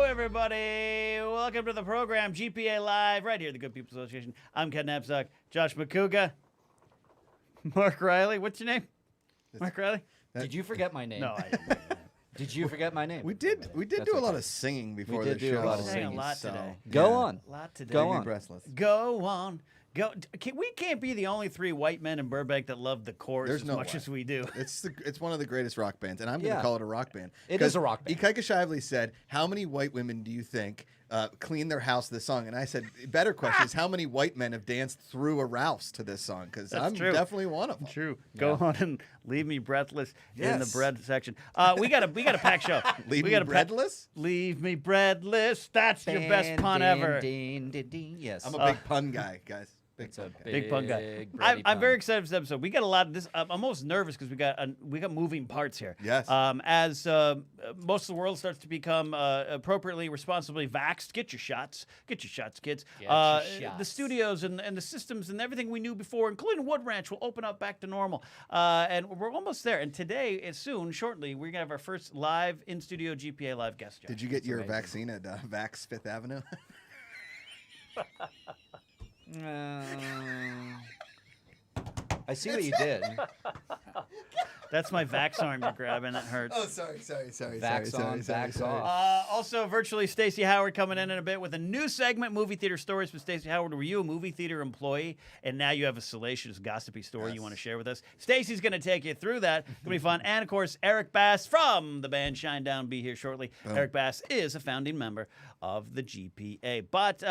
everybody. Welcome to the program, GPA Live, right here at the Good People Association. I'm Ken Napzok, Josh Macuga, Mark Riley. What's your name? Mark Riley? Did you forget my name? No, I didn't. Did you forget my name? We did do a lot of singing before the show. A lot of singing. singing. A lot today. Go on. A lot today. Go on. Breathless. Go on. Go. We can't be the only three white men in Burbank that love the chorus There's as no much way. as we do. It's one of the greatest rock bands, and I'm going to Yeah. call it a rock band. It is a rock band. Ikaika Shively said, "How many white women do you think clean their house to this song?" And I said, "Better question is how many white men have danced through a Rouse to this song?" Because I'm true. definitely one of them. True. Go on and leave me breathless in the Yes. bread section. We got a packed show. Leave we me got breadless? Leave me breadless. That's your best pun ever. Yes. I'm a big pun guy, guys. It's a Big pun guy. bready I'm pun. very excited for this episode. We got a lot of this. I'm almost nervous because we got moving parts here. Yes. As most of the world starts to become appropriately, responsibly vaxxed, get your shots. Get your shots, kids. Get your The shots. studios and the systems and everything we knew before, including Wood Ranch, will open up back to normal. And we're almost there. And today, shortly, we're gonna have our first live in studio GPA live guest. Josh. Did you get your amazing. vaccine at Vax Fifth Avenue? I see what you did. That's my vax arm you're grabbing. That hurts. Oh, sorry. Vax on, vax off. Also, virtually, Stacy Howard coming in a bit with a new segment, Movie Theater Stories with Stacy Howard. Were you a movie theater employee, and now you have a salacious, gossipy story you want to share with us? Stacy's going to take you through that. It's going to be fun. And, of course, Eric Bass from the band Shinedown be here shortly. Eric Bass is a founding member of the GPA. But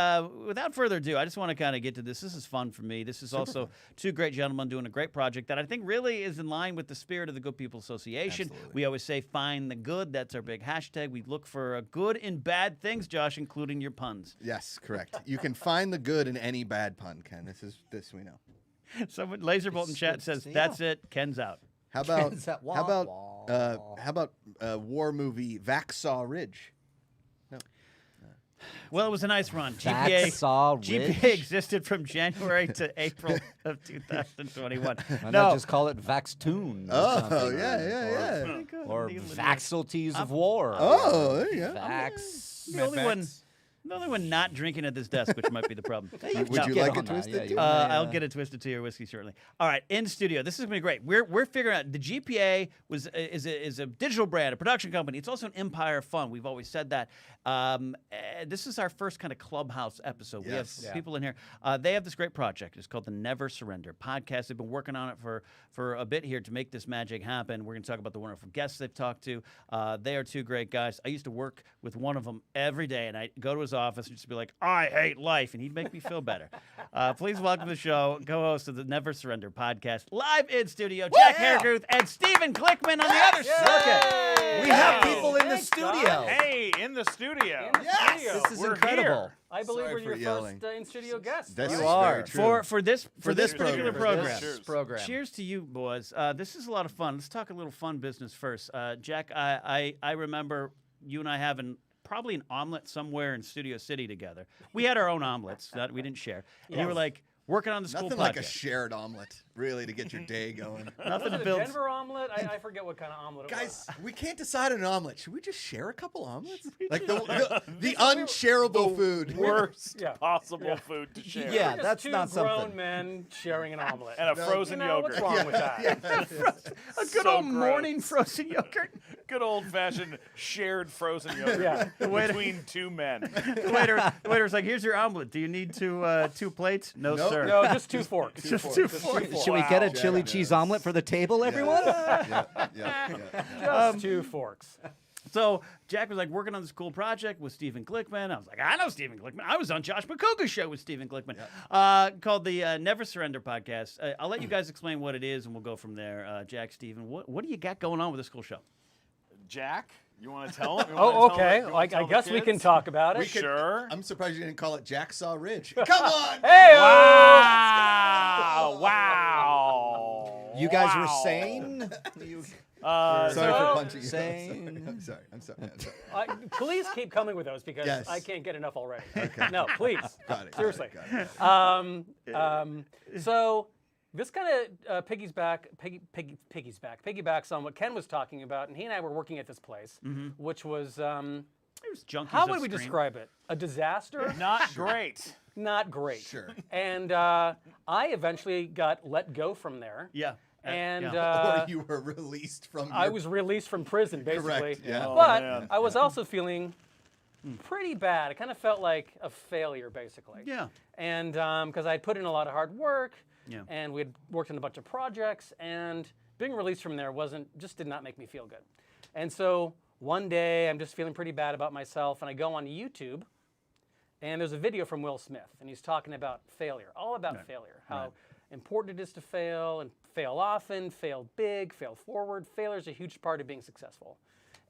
without further ado, I just want to kind of get to this. This is fun for me. This is also two great gentlemen doing a great project that I think really is in line with the spirit of the Good People Association. Absolutely. We always say find the good. That's our big hashtag. We look for good in bad things, Josh, including your puns. Yes, correct. You can find the good in any bad pun, Ken. This we know. Someone Laserbolt in chat says, "That's it. Ken's out." How about Ken's at wah, how about war movie Vaxsaw Ridge? Well, it was a nice run. Vaxsaw GPA Ridge? existed from January to April of 2021. Why not just call it Vaxtoon? Oh, yeah. Or Vaxalties of War. Oh, there you go. Vax. The only one not drinking at this desk, which might be the problem. Would you Get like on it that. twisted Yeah, too? I'll get a Twisted Tea or whiskey shortly. All right, in studio. This is gonna be great. We're figuring out the GPA is a digital brand, a production company. It's also an empire of fun. We've always said that. This is our first kind of clubhouse episode. Yes. We have people in here. They have this great project. It's called the Never Surrender podcast. They've been working on it for a bit here to make this magic happen. We're gonna talk about the wonderful guests they've talked to. They are two great guys. I used to work with one of them every day, and I go to his office and just be like, "I hate life," and he'd make me feel better. Please welcome to the show, co-host of the Never Surrender podcast, live in studio, Jack Herrguth and Stephen Glickman on the other side. We have people in the studio. Hey, in the studio. Yes, this is We're incredible. here. I believe Sorry we're for your yelling. first in-studio guest. That's You very are. true. For this particular program. This program. Cheers to you, boys. This is a lot of fun. Let's talk a little fun business first. Jack, I remember you and I having probably an omelet somewhere in Studio City together. We had our own omelets that we didn't share. And you were like working on the school Nothing project. like a shared omelet, really, to get your day going. Nothing Was to it a build. Denver omelet? I forget what kind of omelet it was. Guys, we can't decide on an omelet. Should we just share a couple omelets? Like the unshareable food. Worst Yeah. possible food to share. Yeah, Just that's two not grown something. men sharing an omelet. And a frozen you know, yogurt. What's wrong with that? A good So old gross. morning frozen yogurt. Good old-fashioned shared frozen yogurt Yeah. between two men. The waiter's like, "Here's your omelet. Do you need two plates?" No, Nope. sir. No, just two forks. Just two forks. Should we get a Wow. chili cheese omelet for the table, everyone? Yeah. Just two forks. So Jack was like working on this cool project with Stephen Glickman. I was like, I know Stephen Glickman. I was on Josh Macuga's show with Stephen Glickman, called the Never Surrender podcast. I'll let you guys explain what it is, and we'll go from there. Jack, Stephen, what do you got going on with this cool show? Jack, you want to tell him? You Oh, wanna tell okay. him- you wanna I tell the guess we can kids? talk about it. Sure. I'm surprised you didn't call it Jacksaw Ridge. Come on! Hey! Wow! Wow! You guys were sane? Sorry So- for punching you. Sane. I'm sorry. I'm sorry. Please keep coming with those because Yes. I can't get enough already. No, please. Got it. Seriously. Got it. So this kind of piggybacks on what Ken was talking about, and he and I were working at this place, which was There's junkies How of would we screen. describe it? A disaster? Not great. Not great. Sure. And I eventually got let go from there. Yeah. And yeah. Or you were released from. I your- was released from prison, basically. Correct, yeah. Oh, But man. I was also feeling pretty bad. I kind of felt like a failure, basically. Yeah. And because I had put in a lot of hard work, Yeah. and we had worked on a bunch of projects, and being released from there just did not make me feel good. And so one day I'm just feeling pretty bad about myself, and I go on YouTube, and there's a video from Will Smith, and he's talking about failure, all about failure, how important it is to fail, and fail often, fail big, fail forward. Failure is a huge part of being successful.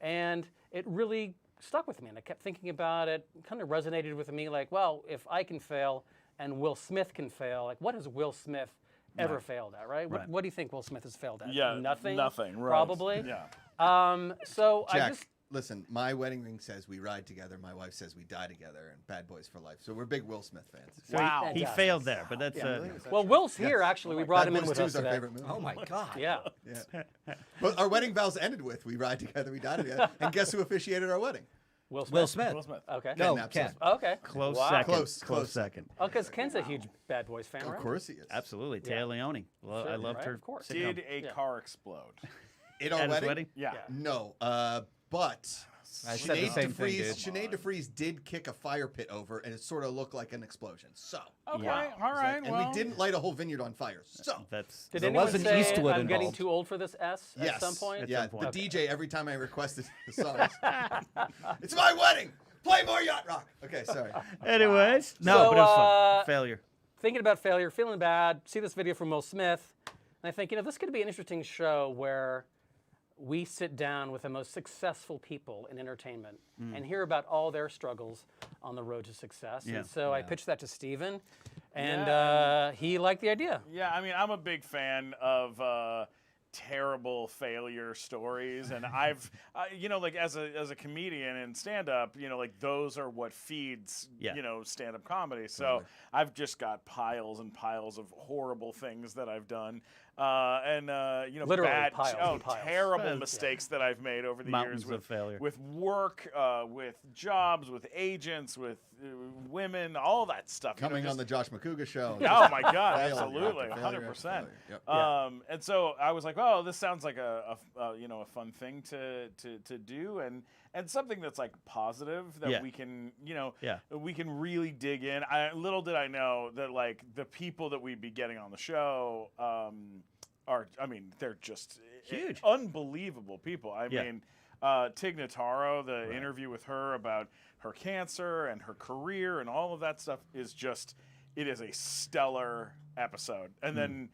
And it really stuck with me, and I kept thinking about it, kind of resonated with me, like, well, if I can fail and Will Smith can fail, like, what has Will Smith ever failed at, right? Right. What do you think Will Smith has failed at? Yeah, Nothing? nothing, right. Probably? Yeah. So I Jack, just... listen, my wedding ring says we ride together. My wife says we die together, and Bad Boys for life. So we're big Will Smith fans. So Wow. he Fantastic. failed there, but that's Well, Will's here, actually. We brought Bad him in Boys with 2 us is our today. favorite movie. Oh my God. Yeah. Yeah. But our wedding vows ended with we ride together, we die together. And guess who officiated our wedding? Will Smith? Will Smith. Will Smith. Okay. No, Ken Ken. Napzok. Okay. close Wow. second. Close second. Oh, because Ken's a huge Bad Boys fan, Of right? course he is. Absolutely. Yeah. Taya Leone. I Sure, loved right, her. of course. sitcom. Did a Yeah. car explode? In our At his wedding? wedding? Yeah. No. But I said the Sinead same thing, DeFries, dude. Sinead DeFries did kick a fire pit over, and it sort of looked like an explosion. So. Okay. Yeah. All right. And well, we didn't light a whole vineyard on fire. So. That's Did There anyone wasn't say Eastwood I'm getting involved. too old for this S Yes. at some point? Yeah, some point. the DJ, every time I requested the songs, it's my wedding! Play more yacht rock! Okay, sorry. Anyways, no, So, but it was fun. Failure. Thinking about failure, feeling bad, see this video from Will Smith, and I think, this could be an interesting show where we sit down with the most successful people in entertainment and hear about all their struggles on the road to success. Yeah. And so I pitched that to Steven, and Yeah. he liked the idea. Yeah, I mean, I'm a big fan of terrible failure stories, and I've, like as a comedian and stand up, like those are what feeds, Yeah. stand up comedy. So I've just got piles and piles of horrible things that I've done, and Literally bad, piles and piles. terrible Well, mistakes that I've made over the Mountains years with of failure. with work, with jobs, with agents, with women, all that stuff. Coming on the Josh Macuga show. Oh my God, Failure absolutely, after failure 100%. after failure. Yep. And so I was like, oh, this sounds like a fun thing to do, and something that's like positive that Yeah. we can Yeah. we can really dig in. Little did I know that like the people that we'd be getting on the show they're just Huge. unbelievable people. I Yeah. mean, Tig Notaro, the interview with her about her cancer and her career and all of that stuff is just, it is a stellar episode. And then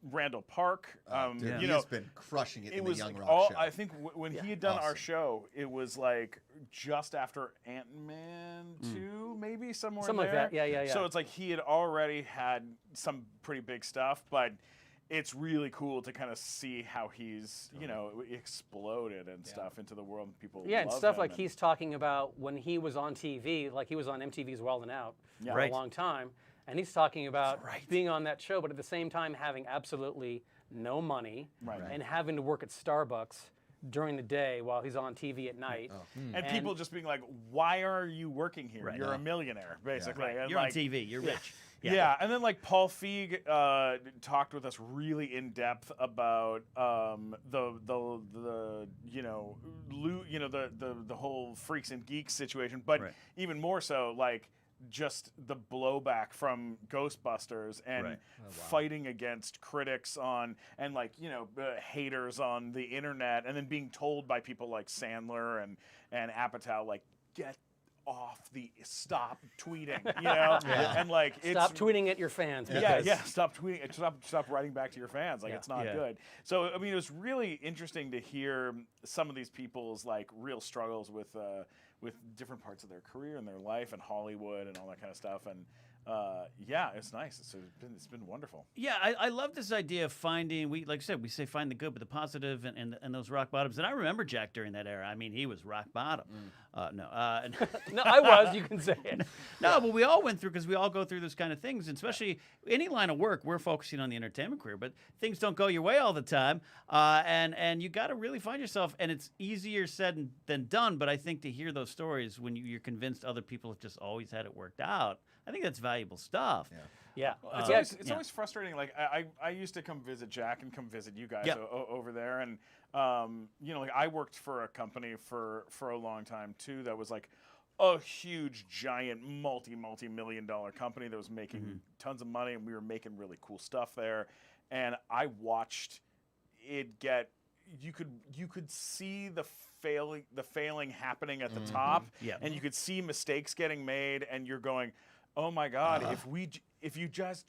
Randall Park, Dude, you he's know, been crushing it it in the was Young like Rock all, show. I think when he had done our Awesome. show, it was like just after Ant-Man 2, maybe somewhere Something in like there. that. Yeah. So it's like he had already had some pretty big stuff, but it's really cool to kind of see how he's, exploded and stuff into the world, and people Yeah, and love stuff him, like and- he's talking about when he was on TV, like he was on MTV's Wild and Out Yeah. for Right. a long time, and he's talking about being on that show, but at the same time having absolutely no money Right. and having to work at Starbucks during the day while he's on TV at night. And people just being like, "Why are you working here? Right. You're a millionaire, basically." Right. And You're on like, TV. You're rich. Yeah. And then like Paul Feig talked with us really in depth about the whole freaks and geeks situation, but Right. even more so like just the blowback from Ghostbusters and Right. fighting against critics on and haters on the internet, and then being told by people like Sandler and Apatow like, get off stop tweeting, and like Stop tweeting at your fans. yeah, because- stop tweeting. Stop writing back to your fans. Like, Yeah. it's not Yeah. good. So I mean, it was really interesting to hear some of these people's like real struggles with different parts of their career and their life and Hollywood and all that kind of stuff. And yeah, it's nice. It's been wonderful. Yeah, I love this idea of finding. Like I said, we say find the good, but the positive and those rock bottoms. And I remember Jack during that era. I mean, he was rock bottom. No, No, I was. You can say it. no, but we all went through because we all go through those kind of things, and especially any line of work. We're focusing on the entertainment career, but things don't go your way all the time, and you got to really find yourself. And it's easier said than done. But I think to hear those stories when you're convinced other people have just always had it worked out, I think that's valuable stuff. Yeah. It's always frustrating. Like I used to come visit Jack and come visit you guys over there, and like I worked for a company for a long time too that was like a huge, giant, multi-million-dollar company that was making tons of money, and we were making really cool stuff there. And I watched it get. You could see the failing happening at the top, and you could see mistakes getting made, and you're going, oh my God! If you just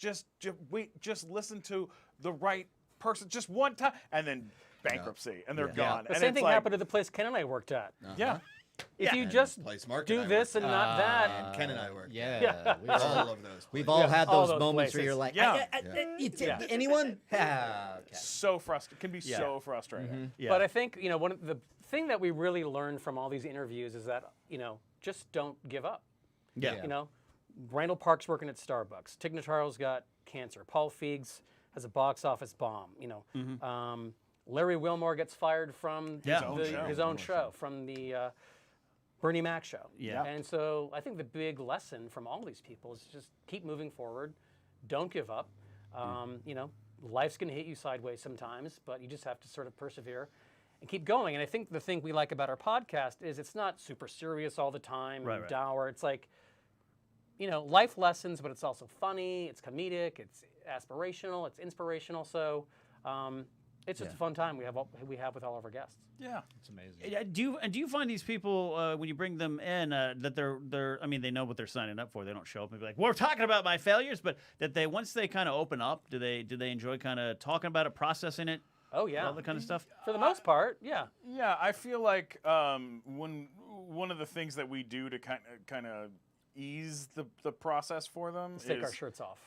wait, just listen to the right person just one time, and then bankruptcy, and they're gone. The And same it's thing like, happened to the place Ken and I worked at. Yeah. If you just Place Mark do and I this worked and not that, and Ken and I worked. Yeah. All of those. We've all had all those those moments where places. you're like, Yeah. anyone? Okay. So frustrating. Can be so frustrating. Yeah. But I think one of the thing that we really learned from all these interviews is that just don't give up. Yeah. Randall Park's working at Starbucks. Tig Notaro's got cancer. Paul Feig's has a box office bomb. Larry Wilmore gets fired from his own show, from the Bernie Mac show. Yeah. And so I think the big lesson from all these people is just keep moving forward. Don't give up. Life's going to hit you sideways sometimes, but you just have to sort of persevere and keep going. And I think the thing we like about our podcast is it's not super serious all the time, and dour. It's like, life lessons, but it's also funny, it's comedic, it's aspirational, it's inspirational. So it's just a fun time we have with all of our guests. Yeah. It's amazing. Do you find these people when you bring them in that they're I mean they know what they're signing up for. They don't show up and be like, we're talking about my failures, but that they once they kind of open up, do they enjoy kind of talking about it, processing it? Oh yeah, All that kind of stuff. For the most part, yeah. Yeah, I feel like one of the things that we do to kind of ease the process for them Let's is take our shirts off.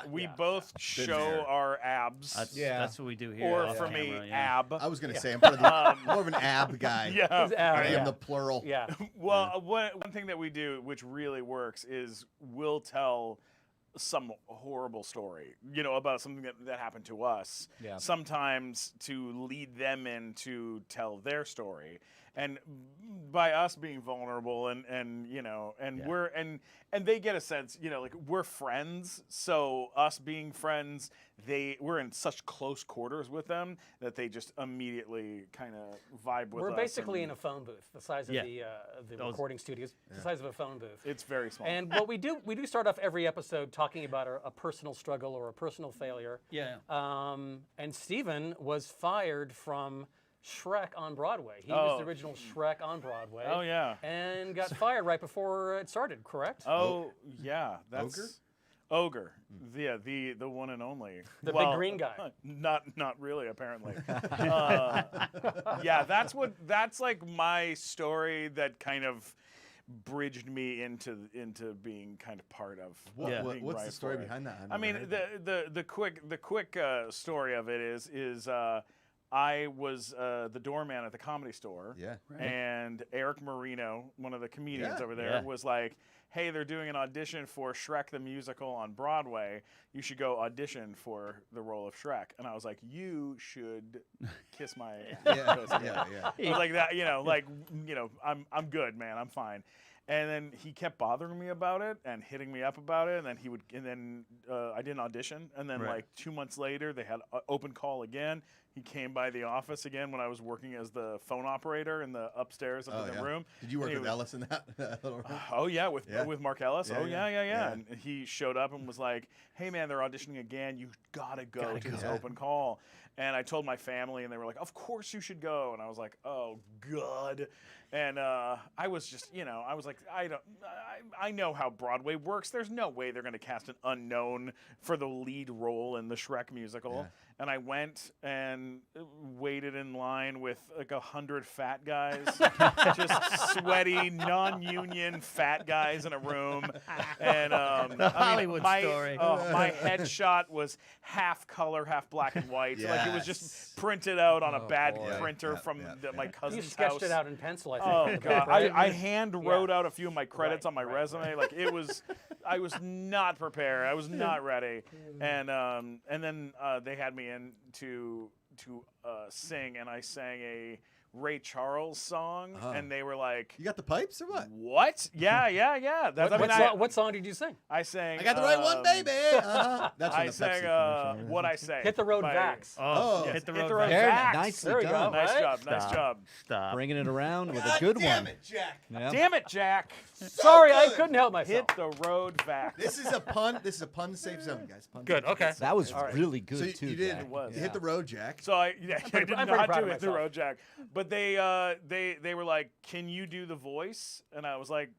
we both show there. our abs. That's what we do here. Or off for me, camera, yeah. ab. I was going to say, I'm probably more of an ab guy. Yeah. I am yeah. the plural. Yeah. Well, one thing that we do, which really works, is we'll tell some horrible story, about something that happened to us. Yeah. Sometimes to lead them in to tell their story. And by us being vulnerable and we're and they get a sense, like we're friends. So us being friends, we're in such close quarters with them that they just immediately kind of vibe with us. We're basically in a phone booth, the size of the recording studios, the size of a phone booth. It's very small. And what we do start off every episode talking about a personal struggle or a personal failure. Yeah. And Steven was fired from Shrek on Broadway. He was the original Shrek on Broadway. Oh, yeah. And got fired right before it started, correct? Oh, yeah. That's Ogre. Yeah, the one and only. The big green guy. Not really, apparently. Yeah, that's like my story that kind of bridged me into being kind of part of. being What's the right story for it. behind that? I mean, the quick story of it is I was the doorman at the Comedy Store. Yeah. And Eric Marino, one of the comedians Yeah. over there, was like, hey, they're doing an audition for Shrek the Musical on Broadway. You should go audition for the role of Shrek. And I was like, you should kiss my ass. Yeah. I was like that, I'm good, man. I'm fine. And then he kept bothering me about it and hitting me up about it. And then I didn't audition. And then like 2 months later, they had open call again. He came by the office again when I was working as the phone operator in the upstairs of the room. Did you work with Ellis in that little room? Oh yeah, with Mark Ellis. Yeah. And he showed up and was like, "Hey man, they're auditioning again. You gotta go to this open call." And I told my family, and they were like, "Of course you should go." And I was like, "Oh God." And I was just, I was like, I know how Broadway works. There's no way they're going to cast an unknown for the lead role in the Shrek musical. and I went and waited in line with like 100 fat guys, just sweaty, non-union fat guys in a room. And Hollywood story. my headshot was half color, half black and white. Like it was just printed out on a bad printer from my You cousin's sketched house. it out in pencil, I think. Oh god, Right? I hand wrote out a few of my credits Right, on my right, resume. Like it was, I was not prepared. I was not ready, and then they had me in to sing, and I sang a Ray Charles song, and they were like, You got the pipes or what? "What? Yeah." What song did you sing? I sang. I got the right one, baby. That's from I the sang Pepsi commercial. What I Say. Hit the Road by- Vax. Oh, yes. hit the Hit road. the Road Vax. Vax. Nicely There we go. done. Nice Right? job. Nice Stop. job. Stop. Bringing it around with a God good damn one. it, Jack. Yeah. Damn it, Jack. Sorry, I good. couldn't help myself. Hit the road Vax. This is a pun. This is a pun-safe zone, guys. Pun Good, safe. okay. That was right. really good So you, too. you did. Jack. It was. You hit the road, Jack. So I did I'm pretty not proud do of it the myself. road Jack, but they were like, "Can you do the voice?" And I was like,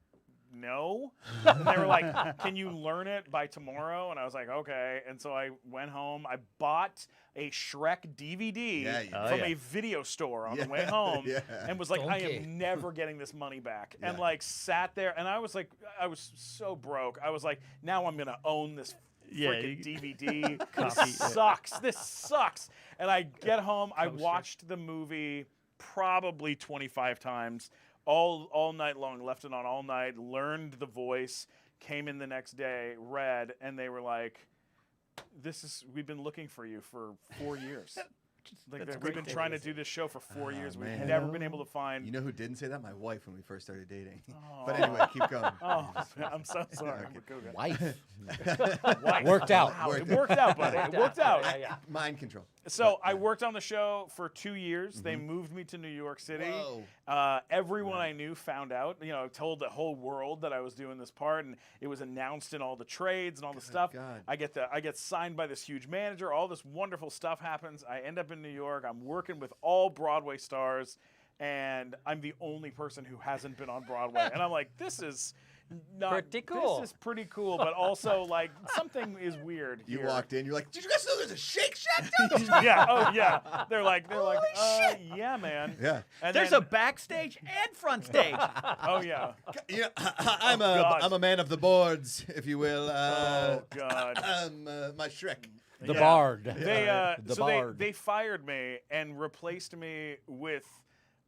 "No." And they were like, "Can you learn it by tomorrow?" And I was like, "Okay." And so I went home. I bought a Shrek DVD Yeah, you did. from yeah. a video store on Yeah, the way home, yeah. and was like, "I Donkey. am never getting this money back." And Yeah. like sat there, and I was so broke. I was like, "Now I'm gonna own this." Yeah, Freaking you- DVD. Copy, This sucks. This sucks. And I get home. I watched the movie probably 25 times, all night long. Left it on all night. Learned the voice. Came in the next day. Read, and they were like, "We've been looking for you for 4 years." Like, That's we've been great. trying to do this show for 4 years. We've man. never been able to find. You know who didn't say that? My wife when we first started dating. But anyway, keep going. Oh, I'm so sorry. Macuga. Wife. Wife. Worked out. Wow, it worked out, buddy. It worked out. Yeah. Mind control. So I worked on the show for 2 years. They moved me to New York City. Whoa. Everyone I knew found out. Told the whole world that I was doing this part, and it was announced in all the trades and all the stuff. God. I get signed by this huge manager. All this wonderful stuff happens. I end up in New York. I'm working with all Broadway stars, and I'm the only person who hasn't been on Broadway. And I'm like, this is not Pretty cool. This is pretty cool, but also like something is weird. You here. walked in. You're like, did you guys know there's a Shake Shack down there? Yeah. Oh yeah. They're like, yeah, man. Yeah. And There's then- a backstage and front stage. Oh yeah. Yeah, God. I'm a man of the boards, if you will. Oh God. My Shrek. The Yeah. Bard. The Bard. They fired me and replaced me with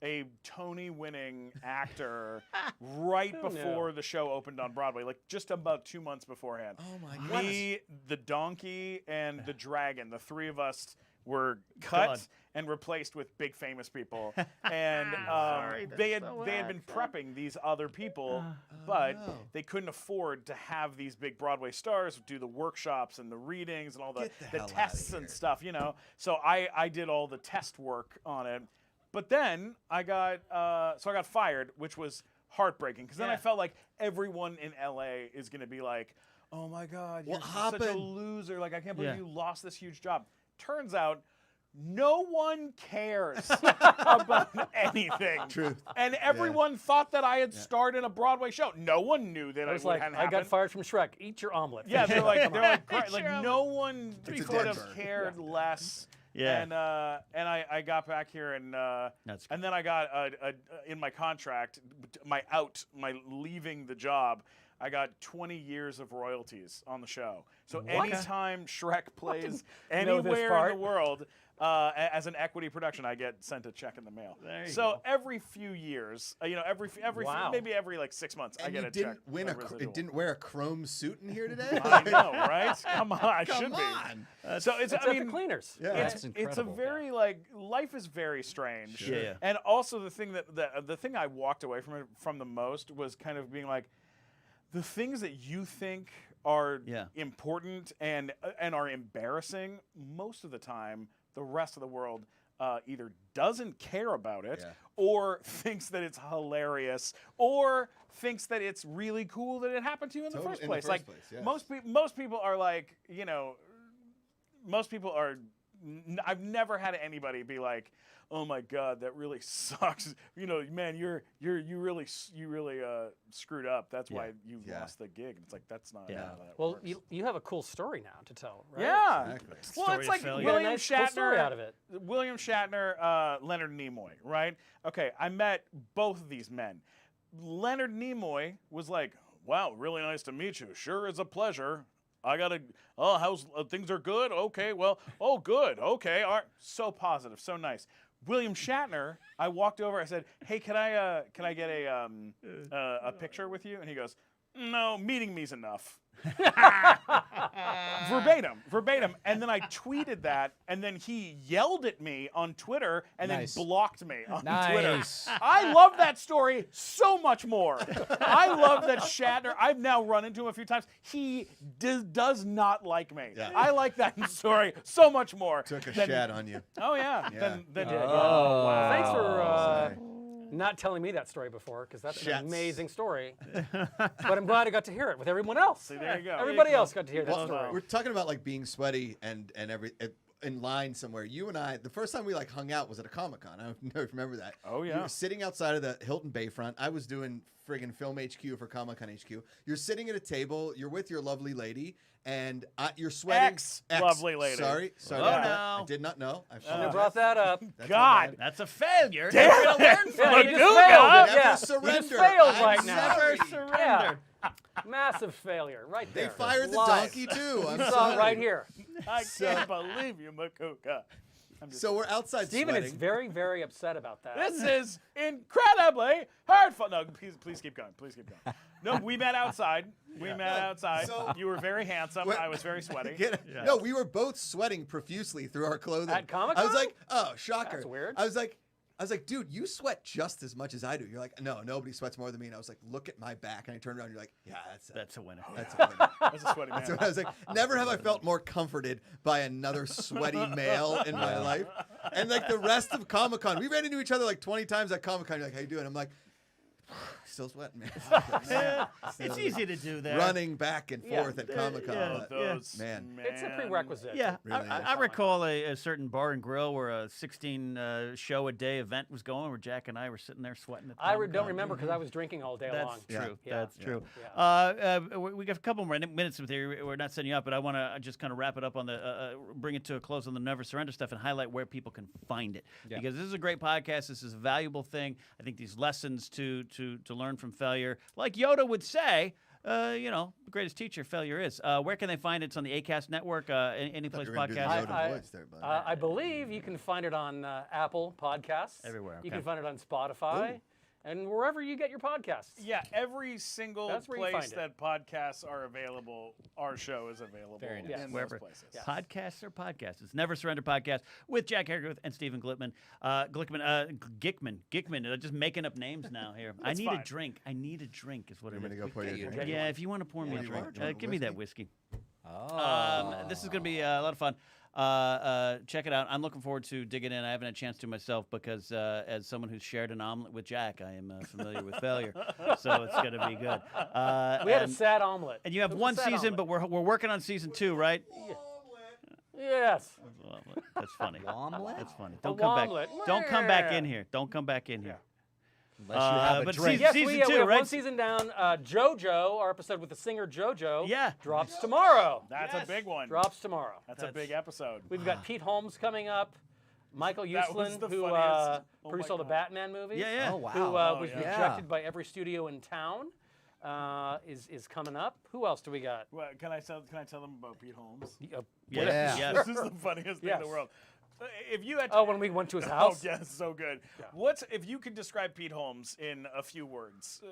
a Tony-winning actor right before the show opened on Broadway, like just about 2 months beforehand. Oh my God. Me, the donkey, and the dragon, the three of us were cut God. and replaced with big famous people. And Sorry, they that's had so they had been whack. prepping these other people, but no. they couldn't afford to have these big Broadway stars do the workshops and the readings and all the Get the hell outta tests and here. stuff, So I did all the test work on it. But then I got fired, which was heartbreaking because then I Yeah. felt like everyone in LA is going to be like, "Oh my God, you're What such a happened?" loser! Like I can't believe Yeah. you lost this huge job." Turns out, no one cares about anything. Truth. And everyone thought that I had starred in a Broadway show. No one knew that I was it like, hadn't I got happened. fired from Shrek. Eat your omelet. Yeah, they're like, Sure. no one It's a could have Denver. cared less. Yeah. And I got back here and That's and then I got in my contract, my leaving the job, I got 20 years of royalties on the show. So anytime Shrek plays know this anywhere in part. the world, as an equity production, I get sent a check in the mail. There you So go. every few years, Wow. maybe every like 6 months, I And get you a check. didn't win residual. didn't wear a chrome suit in here today? I know, right? Come on, I Come should be. on. So it's, It's I at mean, the cleaners. Yeah. it's That's a incredible. very life is very strange. Sure. Yeah. And also the thing the thing I walked away from the most was kind of being like, the things that you think are Yeah. important and are embarrassing, most of the time the rest of the world either doesn't care about it Yeah. or thinks that it's hilarious or thinks that it's really cool that it happened to you in the Totally, first in the place. first Like place, yes. most people are like, most people are I've never had anybody be like, "Oh my God, that really sucks." You know, man, you really screwed up. That's why you lost the gig. And it's like that's not how that Well, works. you have a cool story now to tell, right? Yeah. Exactly. Well, Story it's of like failure. You got a William nice cool Shatner. story out of it. William Shatner, Leonard Nimoy, right? Okay, I met both of these men. Leonard Nimoy was like, "Wow, really nice to meet you. Sure is a pleasure. I gotta. Oh, how's things are good? Okay, well, oh, good. Okay, all right. So positive, so nice." William Shatner, I walked over. I said, "Hey, can I get a picture with you?" And he goes, "No, meeting me's enough." verbatim. And then I tweeted that, and then he yelled at me on Twitter, and Nice. then blocked me on Nice. Twitter. I love that story so much more. I love that Shatner. I've now run into him a few times. He does not like me. Yeah. I like that story so much more. Took a than- shat on you. Oh yeah. Yeah. Oh, wow. Thanks for Sorry. not telling me that story before, because that's Shats. an amazing story. But I'm glad I got to hear it with everyone else. See, there you go. Everybody else got to hear that Well, story. we're talking about like being sweaty and in line somewhere. You and I, the first time we like hung out was at a Comic-Con. I don't know if you remember that. Oh, We yeah. were sitting outside of the Hilton Bayfront. I was doing friggin' Film HQ for Comic-Con HQ. You're sitting at a table. You're with your lovely lady, and you're sweating. Lovely lady. Sorry. Oh, about that. no. I did not know. I You brought that up. That's God. my bad. That's a failure. Damn Never gonna learn from Yeah, it. you just Macuga. failed. Never Yeah, you surrender. just failed I'm right now. sorry. Never surrender. Massive failure, right They there. fired the Live. donkey too. I'm You saw sorry. it right here. I can't believe you, Macuga. I'm just So we're outside Steven sweating. is very, very upset about that. This is incredibly hurtful. No, please keep going. Please keep going. No, we met outside. We met outside. So- You were very handsome. Wait. I was very sweaty. No, we were both sweating profusely through our clothing. At Comic-Con? I was like, oh, shocker. That's weird. I was like, dude, you sweat just as much as I do. You're like, no, nobody sweats more than me. And I was like, look at my back. And I turned around. And you're like, yeah, that's a winner. That's a winner. That's a sweaty man. So I was like, never have I felt more comforted by another sweaty male in my life. And like the rest of Comic-Con, we ran into each other like 20 times at Comic-Con. You're like, how you doing? I'm like, still sweating, man. Yeah, it's easy to do that. Running back and Yeah. forth at Comic-Con. Yeah. but- Those Man. It's a prerequisite. Yeah, Really I is. recall a certain bar and grill where a 16 show a day event was going, where Jack and I were sitting there sweating. At the I Comic-Con. don't remember because I was drinking all day long. That's true. Yeah. That's true. Yeah. We got a couple more minutes with here. We're not setting you up, but I want to just kind of wrap it up on the bring it to a close on the Never Surrender stuff and highlight where people can find it. Yeah. Because this is a great podcast. This is a valuable thing. I think these lessons to learn from failure, like Yoda would say. The greatest teacher failure is. Where can they find it? It's on the Acast network. Any place You're gonna do the podcast. Yoda voice there, bud. I believe you can find it on Apple Podcasts. Everywhere, You okay. can find it on Spotify. And wherever you get your podcasts. Yeah, every single That's where you place find that podcasts are available, our show is available Very nice. Yes. in Wherever. those places. Yeah. Podcasts are podcasts. It's Never Surrender Podcast with Jack Herrguth and Stephen Glickman. Glickman. Just making up names now here. I That's need fine. a drink. I need a drink is what You're it gonna is. go pour you a drink. Yeah, if you want to pour me a you drink, want? Do you want give me that whiskey? whiskey. Oh. This is going to be a lot of fun. Check it out. I'm looking forward to digging in. I haven't had a chance to myself because as someone who's shared an omelet with Jack, I am familiar with failure. So it's going to be good. We had a sad omelet. and you have It was a one sad season, omelet. but we're working on season 2, right? Yes. Well, that's funny. Omelet? That's funny. Don't come back. omelet. Don't come back in here. Don't come back in here. Unless you have a but drink. Yes, Season we 2, have right? one season down. JoJo, our episode with the singer JoJo, Yeah. drops tomorrow. That's Yes. a big one. Drops tomorrow. That's a big episode. We've got Pete Holmes coming up. Michael That was Uslan, the who funniest. Oh produced my all the God. Batman movies. Yeah, yeah. Oh, wow. Who was yeah. rejected by every studio in town. Is coming up. Who else do we got? Well, can I tell them about Pete Holmes? Yes. Yeah. Yes. This is the funniest thing in Yes. the world. If you had Oh, when we went to his Oh, house. yes, so good. Yeah. If you could describe Pete Holmes in a few words?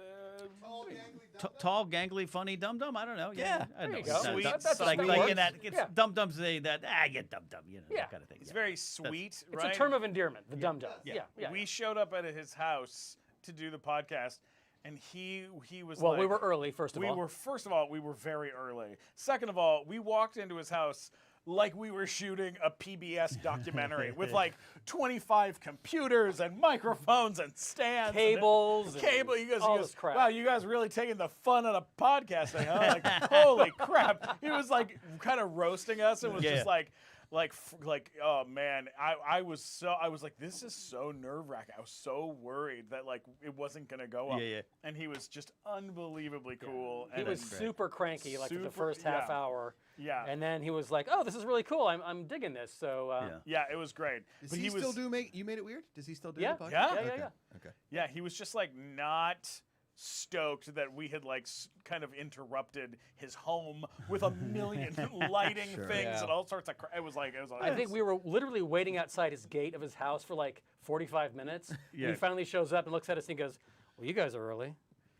Tall, gangly, funny, dum dum. I don't know. Yeah, I There know. you go. It's Sweet. That's That like works. in that. It's Yeah. dum dums. You dum dum. You know Yeah. that kind of thing. It's yeah. very sweet, It's right? a term of endearment, the dum dum. Yeah. We showed up at his house to do the podcast, and he was Well, like, we were early, first of all. First of all, we were very early. Second of all, we walked into his house like we were shooting a PBS documentary with like 25 computers and microphones and stands. Cables. and Cable. You guys, all he goes, this crap. wow, you guys really taking the fun out of podcasting, huh? Like, holy crap. He was like kind of roasting us and was Yeah. just like, oh man, I was like, this is so nerve-wracking. I was so worried that like it wasn't gonna go up. Yeah. And he was just unbelievably cool. He and was super cranky, like for the first half hour. Yeah. And then he was like, "Oh, this is really cool. I'm digging this." So Yeah, it was great. Does he still do You Made It Weird? Does he still do Yeah. the podcast? Yeah. Yeah. Okay. Yeah, he was just like not stoked that we had like kind of interrupted his home with a million lighting things and all sorts of it was like I think we were literally waiting outside his gate of his house for like 45 minutes. Yeah. And he finally shows up and looks at us and he goes, "Well, you guys are early."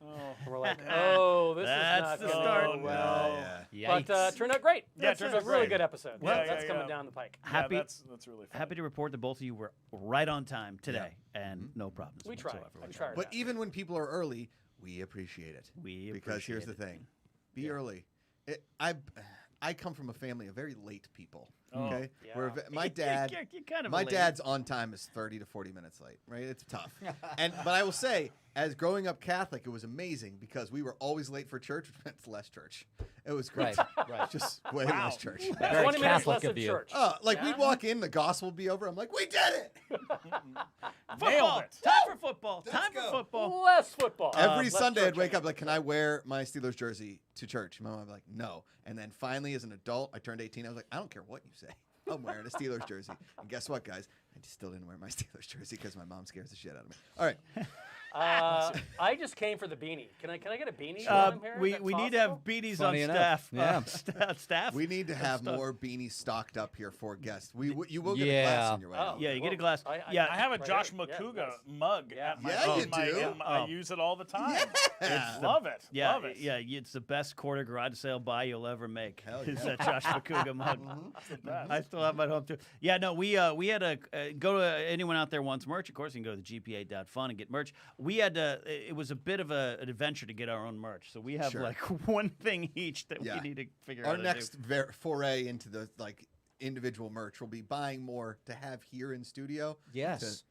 Oh. And we're like, "Oh, this That's is the not gonna start. go well." Yeah. But turned out great. Yeah, It turned was out a really great. good episode. Yeah, That's yeah, coming yeah. down the pike. Happy, that's really fun. happy to report that both of you were right on time today, and no problems. We tried. whatsoever. We tried. But even when people are early, we appreciate it. Because here's the thing. Be early. I come from a family of very late people. Okay, yeah. Where my dad, You're kind of my late. dad's on time is 30 to 40 minutes late. Right, it's tough. But I will say, as growing up Catholic, it was amazing because we were always late for church, which meant less church. It was great. Right. Just way less church. Very 20 minutes Catholic less of you. church. We'd walk in, the gospel would be over. I'm like, we did it. Football. Nailed it. Time for football. Time for go. football. Less football. Every Less Sunday, I'd church. wake up like, can I wear my Steelers jersey to church? My mom would be like, no. And then finally, as an adult, I turned 18. I was like, I don't care what you say. I'm wearing a Steelers jersey. And guess what, guys? I just still didn't wear my Steelers jersey because my mom scares the shit out of me. All right. I just came for the beanie. Can I get a beanie? while I'm here? Is We that need to have possible? beanies Funny on enough. staff. Yeah. Staff. We need to have stuff. more beanies stocked up here for guests. You will get a Yeah. glass on your way Oh. out. Yeah, you get a Well, glass. I yeah, I have a Right Josh here. Yeah, Macuga nice. mug Yeah. at my Yeah, you in my- do. in my- I use it all the time. Yeah. Love it. yeah, Love it. yeah. It's the best quarter garage sale buy you'll ever make. Hell Is yeah. that Josh Macuga mug? best. I still have my home too. Yeah, no, we had to go to anyone out there wants merch. Of course, you can go to GPA.fun and get merch. We had to. It was a bit of an adventure to get our own merch, so we have Sure. like one thing each that Yeah. we need to figure Our out. next foray into the individual merch will be buying more to have here in studio. Yes. To,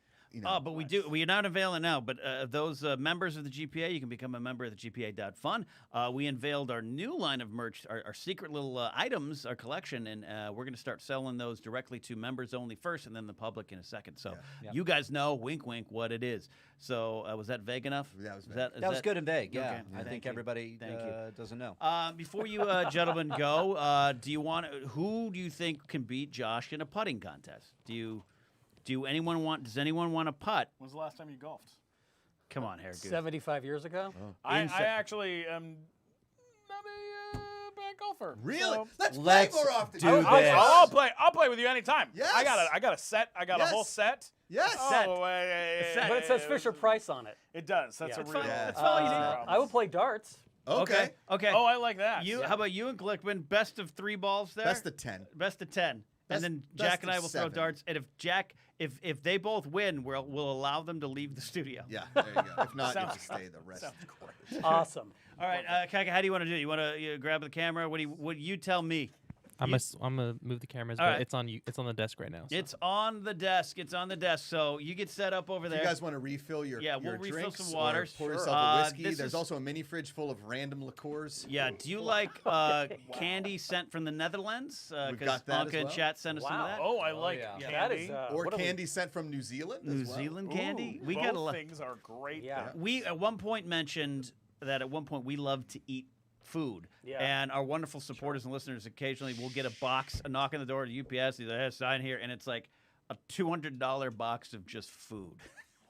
Oh, but we are not unveiling now. But those members of the GPA, you can become a member of the GPA.fun. We unveiled our new line of merch, our secret little items, our collection, and we're going to start selling those directly to members only first, and then the public in a second. So Yeah. you guys know, wink, wink, what it is. So was that vague enough? That was Is vague. is That was good and vague. Yeah. Okay. I Thank think you. everybody Thank you. doesn't know. Before you gentlemen go, who do you think can beat Josh in a putting contest? Does anyone want to putt? When's the last time you golfed? Come on, Herrguth. 75 years ago. I Inside- actually am not a bad golfer. Really? So Let's Let's play more often. do Joe. this. I'll play with you anytime. Yes. I got a set. I got a whole Yes. set. Yes. Oh, wait. But it says Fisher Price on it. It does. That's Yeah. a It's real. fine. Yeah. It's fine. I will play darts. Okay. Okay. Oh, I like that. How about you and Glickman? Best of 3 balls there. Best of 10. Best of 10. Best- and then best Jack and of I will 7. throw darts. And if they both win, we'll allow them to leave the studio. Yeah, there you go. If not, you have to Sounds stay the rest. Sounds great. Awesome. All right, Kaka, how do you want to do it? You want to grab the camera? What do you tell me? I'm gonna move the cameras, All but right. it's on you. It's on the desk right now. So. It's on the desk. It's on the desk. So you get set up over If there. you guys want to refill your Yeah, we'll your refill drinks some or waters. pour Sure. yourself a whiskey. This There's is- also a mini fridge full of random liqueurs. Yeah. Do you like candy sent from the Netherlands? We've got that as Anka and well. Chat sent us some of Wow. that. Oh, I like yeah. candy. That is. Or what are we- candy sent from New Zealand. New as well. Zealand Ooh, candy. We both got a lot. things are great. Yeah. though. We at one point mentioned that at one point we love to eat food. Yeah. And our wonderful supporters and listeners occasionally will get a box, a knock on the door to UPS, either hey, sign here, and it's like a $200 box of just food.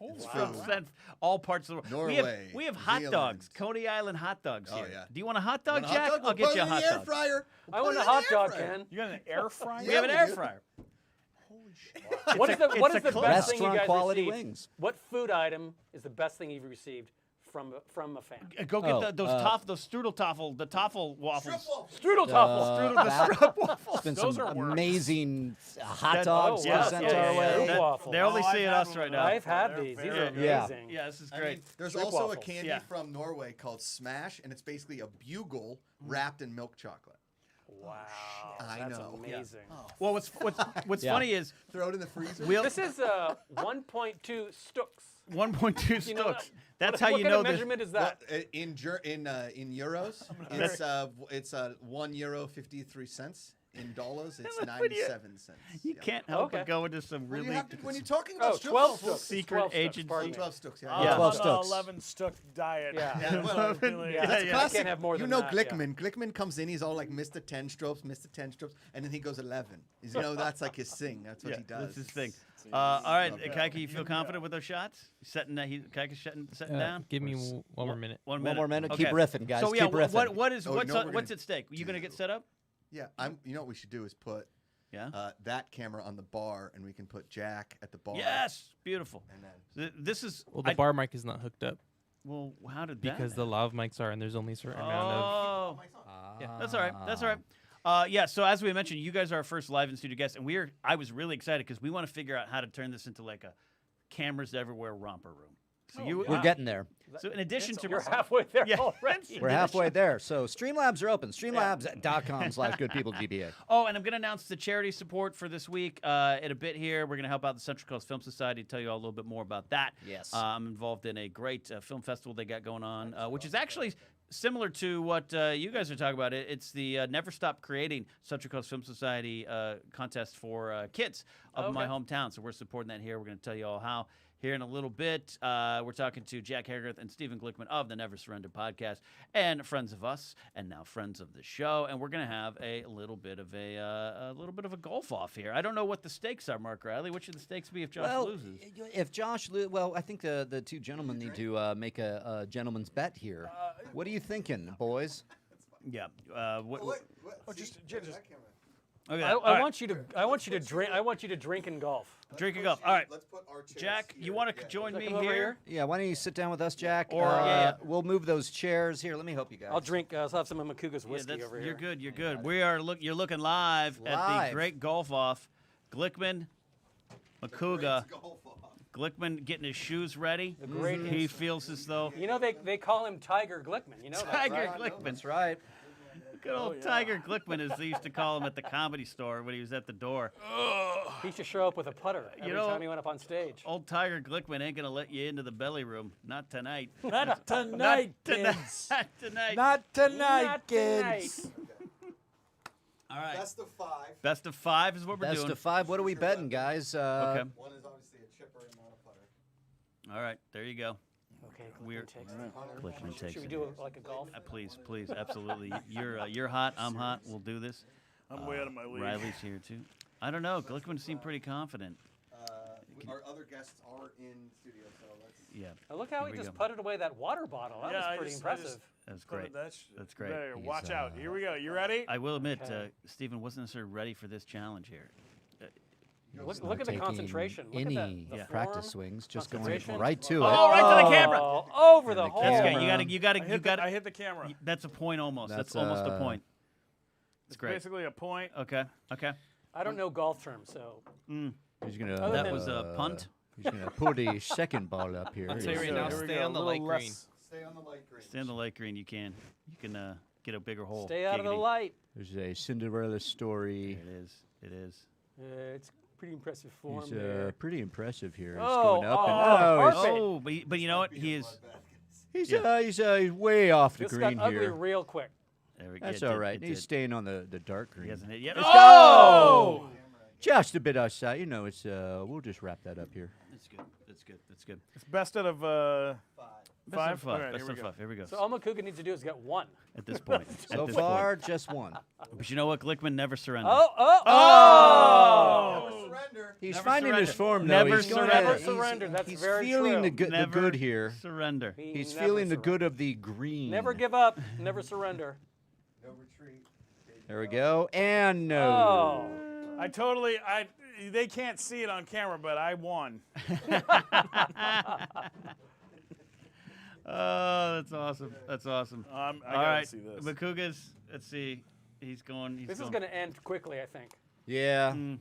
It's From food. sent all parts of the world. Norway, we have New hot Zealand. dogs, Coney Island hot dogs Oh, here. yeah. Do you want a hot dog, Want a hot Jack? dog? I'll We'll get put you a it in hot the air dog. fryer. We'll I put want it a in the hot air dog, fryer. Ken. You got an air fryer? We have an we air do. fryer. Holy shit. What is the it's a best close- thing you guys Restaurant quality received? wings. What food item is the best thing you've received from a fan? Go get Oh, those strudel toffel, the toffel waffles. Strudel toffel. It's been Those some are worse. amazing hot That- dogs oh, wow. sent Yeah, our yeah, way. yeah. Waffles. They're only Oh, I've seeing had us one right of now. those. I've had They're these. These are very Yeah. amazing. Yeah, this is I great. mean, there's Strip also a waffles. candy Yeah. from Norway called Smash, and it's basically a bugle wrapped in milk chocolate. Wow. I That's know. amazing. Well, what's Yeah. funny is Throw it in the freezer. we'll This is 1.2 stooks. 1.2 You know stooks. that- That's what how you kind know of this. measurement is Well, that? in euros, it's €1.53. in dollars, it's Look, when you- 97 cents. You Yeah. can't help Okay. but go into some Well, really. you have to, when you're talking about strip 12 malls, stooks. secret 12 stooks, agency. pardon me. 12 stooks, I'm yeah. 12 on stooks. the 11 stook diet. Yeah. Yeah, well, Yeah. that's yeah. classic. Can't have more you than know that, yeah. Glickman. Glickman comes in, he's all like Mr. 10 strokes, Mr. 10 strokes, and then he goes 11. You know, that's like his thing. That's what he does. That's his thing. All right, Love it. Kaika, you feel confident with those shots? Setting that, Kaika's setting down. Give me one more minute. 1 One minute. more minute. Okay. Keep riffing, guys. So yeah, Keep riffing. what's Oh, you know what we're what's gonna at stake? You gonna get set up? Yeah, you know what we should do is put Yeah. that camera on the bar, and we can put Jack at the bar. Yes, beautiful. And then This is Well, the bar mic is not hooked up Well, how did that? because the lav mics are, and there's only a certain amount of. Oh, Yeah. that's all right. That's all right. Yeah. So as we mentioned, you guys are our first live in studio guests, and I was really excited because we want to figure out how to turn this into like a cameras everywhere romper room. So We're getting there. So in addition to You're halfway there Yeah. already. We're halfway there. So Streamlabs are open. Streamlabs.com/goodpeopleGPA. Oh, and I'm going to announce the charity support for this week in a bit here. We're going to help out the Central Coast Film Society, tell you all a little bit more about that. Yes. I'm involved in a great film festival they got going on, which is actually similar to what you guys are talking about. It's the Never Stop Creating Central Coast Film Society contest for kids of my hometown. So we're supporting that here. We're going to tell you all how. Here in a little bit, we're talking to Jack Herrguth and Stephen Glickman of the Never Surrender podcast and friends of us, and now friends of the show. And we're going to have a little bit of a golf off here. I don't know what the stakes are, Mark Riley. What should the stakes be if Josh loses? If Josh, well, I think the two gentlemen need to make a gentleman's bet here. What are you thinking, boys? Yeah. Just Okay. I all right. want you to drink. I want you to drink and golf. Drinking golf. All right. Let's put our chairs Jack, you here. want to join me Come over here? here. Yeah, why don't you sit down with us, Jack? Or- yeah. We'll move those chairs here. Let me help you guys. I'll drink. I'll have some of Macuga's Yeah, whiskey over here. you're good. You're good. We are you're looking live at the Live. great golf off. Glickman, Macuga. Golf off. Glickman getting his shoes ready. The great He feels as though You know they call him Tiger Glickman. You know that, Tiger right? Glickman. That's right. Good old Tiger Glickman, as they used to call him at the Comedy Store when he was at the door. He used to show up with a putter every know- time he went up on stage. Old Tiger Glickman ain't gonna let you into the belly room. Not tonight. Not tonight, Not tonight. kids. Not tonight. Not tonight, Not kids. All right. Best of 5. Best of 5 is what we're Best doing. of 5. What are we betting, guys? Okay. One is obviously a chipper and not a putter. All right. There you go. Okay, We're- Glickman takes Glickman takes Should we it. do like a golf? Please, absolutely. You're hot. I'm hot. We'll do this. I'm way out of my league. Riley's here too. I don't know. Glickman seemed pretty confident. Our other guests are in studio, so let's. Yeah. Now look how Here he we just go. putted away that water bottle. That Yeah, was I pretty just- I just- impressive. That's great. That's great. There, He's, watch out. Here we go. You ready? I will admit, Okay. Stephen wasn't necessarily ready for this challenge here. Look at the Taking concentration. Look any at that. The practice form, swings, just going concentration. right to it. Oh, right to the camera. Oh, over the hole. That's camera. good. You got to. I hit the camera. That's a point almost. That's That's, almost a point. That's great. Basically a point. Okay. I don't know golf terms, so He's gonna. Other That was a punt. He's gonna pull the second ball up here. I'll tell you right now, Here we stay go, on the a light little green. less- Stay on the light green. Stay on the light green. You can get a bigger hole. stay out of the Giggity. light. There's a Cinderella story. It is. It's pretty impressive form He's there. pretty impressive here. He's Oh, going up oh, and perfect. Oh, but you know what? He is. he's Yeah. he's way off the This green got ugly here. real quick. There we go. That's It all did, right. it He's did. staying on the dark He green. hasn't hit yet. Let's Oh! Just a bit outside. You know, it's we'll just wrap that up here. That's good. It's best out of Best Five? of 5. Okay, Best here we of go. 5. Here we go. So all Macuga needs to do is get one. At this point. So At this far, point. just one. But you know what? Glickman never surrendered. Oh! Surrender. He's Never finding his surrender. form though. Never He's going surrender. Never surrender. That's he's very feeling true. the good Never here. surrender. He He's never feeling the surrender. good of the green. Never give up. Never surrender. No retreat. There we go. And no. Oh. They can't see it on camera, but I won. Oh, that's awesome. That's awesome. I All gotta right. see this. Macuga's, let's see. He's going. This is going to end quickly, I think. Yeah. Mm.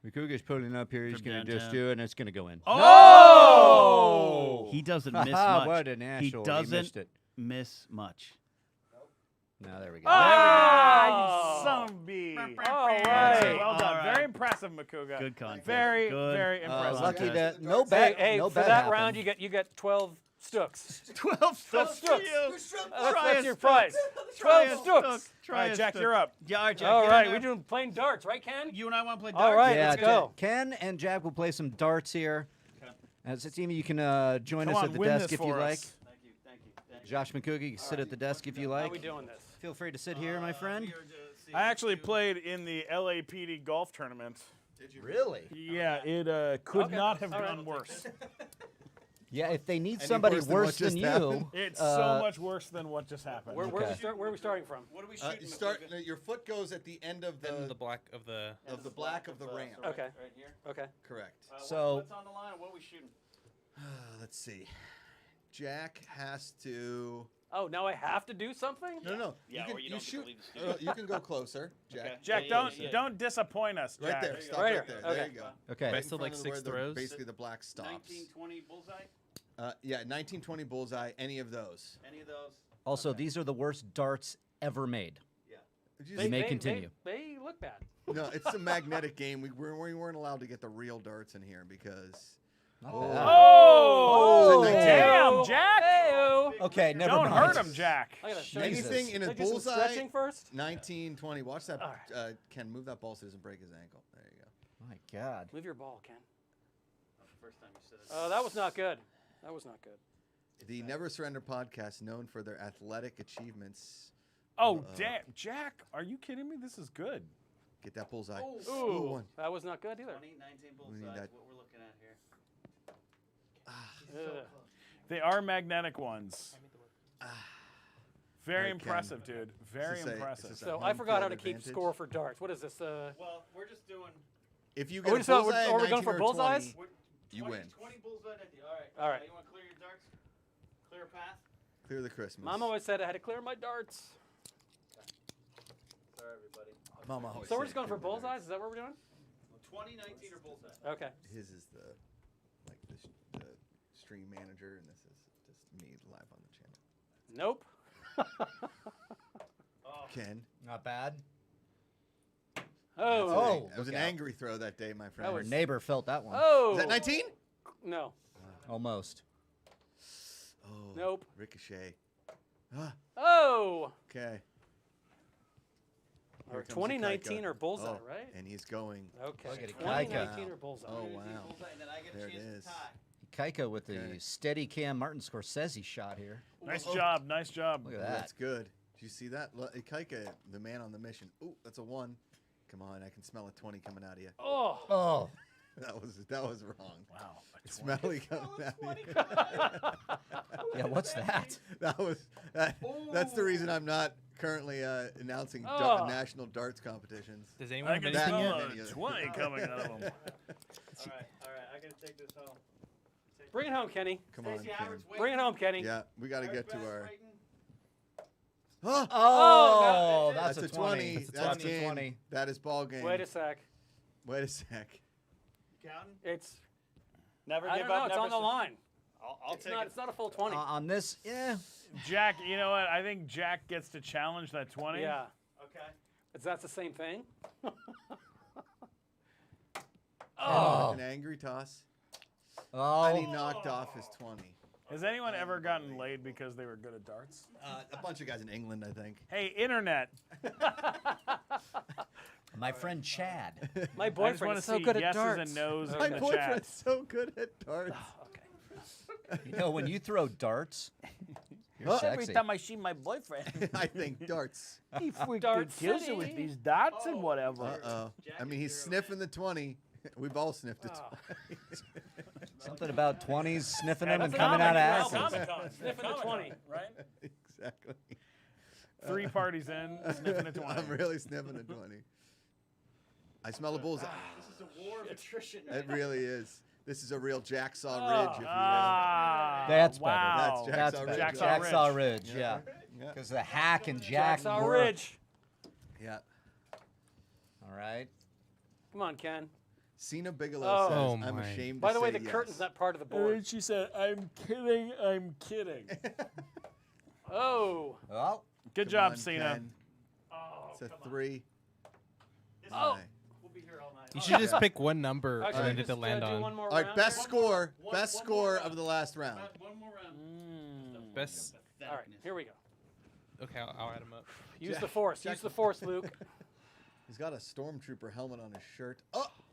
Macuga's pulling up here. He's From going to just downtown. do it, and it's going to go in. Oh! He doesn't miss Ha-ha, much. what an He asshole. doesn't missed it. miss much. Now there we go. Ah, you son of a bee. All That's right. it. Well done. All right. Very impressive, Macuga. Good confidence. Very, Good. very impressive. Lucky guys. that no Hey, bet. hey, no for bet that happened. round, you get 12 Stooks. 12 Stooks for Stooks. you. That's your prize. 12 Stooks. Try All right, a Jack, Stook. you're up. Yeah, all right, Jack. All get in right, there. we're doing playing darts, right, Ken? You and I want to play All darts? right, Yeah, let's go. Ken and Jack will play some darts here. Okay. As a team, you can join Come us on, at the win desk this if you for like. us. Thank you. Josh Macuga, you can sit at the desk if you How are like. we doing this? Feel free to sit here, my friend. I actually played in the LAPD golf tournament. Did you Really? Yeah, it could Okay. not have All right. gone worse. Yeah, if they need Any somebody worse than worse what than just you, happened? It's so much worse than what just happened. Where Okay. are we starting from? What are we You shooting? start. Your foot goes at the end of Then the the black of the. black of the ramp. Okay. Right here. Okay. Correct. So- what's on the line? What are we shooting? Let's see. Jack has to. Oh, now I have to do something? No. Yeah, you or can, you don't get to shoot. leave the studio. You can go closer, Jack. Okay. Jack, Yeah, yeah. don't disappoint us, Right Jack. there. Stop Right right, here. there. Okay. There you go. okay. Right I in still front like of 6 where the- throws. Basically, the black stops. 1920 bullseye. Yeah, 1920 bullseye. Any of those. Any of those? Also, Okay. these are the worst darts ever made. Did you They see- may continue. They look bad. No, it's a magnetic game. We weren't allowed to get the real darts in here because. Not Oh. bad. Oh, Is it 19? Damn, Jack! Hey-o. Okay, never Don't mind. hurt him, Jack. I gotta show you Jesus. Anything in Can a I do some bullseye. stretching first? 1920. Watch that. All right. Ken, move that ball so it doesn't break his ankle. There you go. My God. Move your ball, Ken. First time you said it. Oh, that was not good. That was not good. The Never Surrender podcast, known for their athletic achievements. Oh, damn. Jack, are you kidding me? This is good. Get that bullseye. Ooh, one. that was not good either. 2019 We need bullseye. that. What we're looking at here. Ugh. They are magnetic ones. Very All right, impressive, dude. Very Is this a- impressive. is this a So home I forgot how field to keep advantage? score for darts. What is this? Well, we're just doing. If you Are get we a just- are we- bullseye, at are we going 19 for or bullseyes? 20, you win. 20 bullseye at the. All right. All right. You want to clear your darts? Clear a path? Clear the Christmas. Mom always said I had to clear my darts. Sorry, everybody. Mama always So we're said just going for clear the bullseyes? Is that what we're doing? 2019 or bullseye? Okay. darts. His is the stream manager, and this is just me live on the channel. Nope. Ken. Not bad. Oh. That was an look out. angry throw that day, my friend. Our neighbor felt that one. Oh. Is that 19? No. Almost. Oh. Nope. Ricochet. Ah, Oh. okay. Or Here comes the 2019 Kaika. or bullseye, Oh, right? And he's going. Okay. Look at it, 2019 Kaika. or bullseye. Oh, 2019 wow. bullseye, and then I get a There it chance is. to tie. Kaika with the Okay. steady cam Martin Scorsese shot here. Nice job. Nice job. Look at Oh, that. that's good. Did you see that? Kaika, the man on the mission. Ooh, that's a 1. Come on, I can smell a 20 coming out of you. Oh. Oh. That was wrong. Wow. It's smelly coming out of you. Yeah, what's that? That's the reason I'm not currently announcing Oh. national darts competitions. Does anyone I have can That- anything smell yet? Any a other- 20 coming out of them. All right. I got to take this home. Bring it home, Kenny. Come on, Stacey Ken. Howard's waiting. Bring it home, Kenny. Yeah, we got to get to Eric's our. waiting. Oh, Oh, that's that's, that's a 20. That's That's a game. 20. That is ball game. Wait a sec. Wait a sec. Counting? It's. Never I give don't know. up. It's never on the s- line. I'll It's take not. it. It's not a full 20. On this, yeah. Jack, you know what? I think Jack gets to challenge that 20. Yeah. Okay. That's the same thing. Oh. An angry toss. And he Oh. knocked off his 20. Has anyone ever gotten laid because they were good at darts? A bunch of guys in England, I think. Hey, internet. My friend Chad. My I just boyfriend want to is so see good at yeses darts. and nos My in the boyfriend's chat. so good at darts. Okay. You know, when you throw darts, you're Huh? sexy. I see my boyfriend, I think darts. he freaking Dart kills it City. with these dots and whatever. Uh-oh. I mean, he's sniffing the 20. We've all sniffed it. Oh. Something about 20s sniffing them and That's coming out of Comic-Con. asses. Comic-Con. Sniffing the 20. right? Exactly. 3 parties in, sniffing a 20. I'm really sniffing a 20. I smell a bullseye. This is a war of attrition. It really is. This is a real Jacksaw Oh. Ridge, if you will. Ah, That's better. wow. That's That's Jacksaw better. Ridge. Jacksaw Ridge, yeah. Yeah. Because the hack and Jack Jacksaw were- Ridge. Yeah. All right. Come on, Ken. Cena Bigelow Oh. says, Oh I'm my. ashamed By to the way, say the yes. curtain's not part of the board. she said, I'm kidding, I'm kidding. Oh. Well, Good Come job, on, Cena. Ken. Oh, It's a come on. 3. Oh. Aye. We'll be here all night. You should just pick one number Actually, and then just to land do on. one more All right, round best here. score. One- Best one score more of the last round. One more round. Best. All right, here we go. Okay, I'll add them up. Use the force. Use the force, Luke. He's got a stormtrooper helmet on his shirt.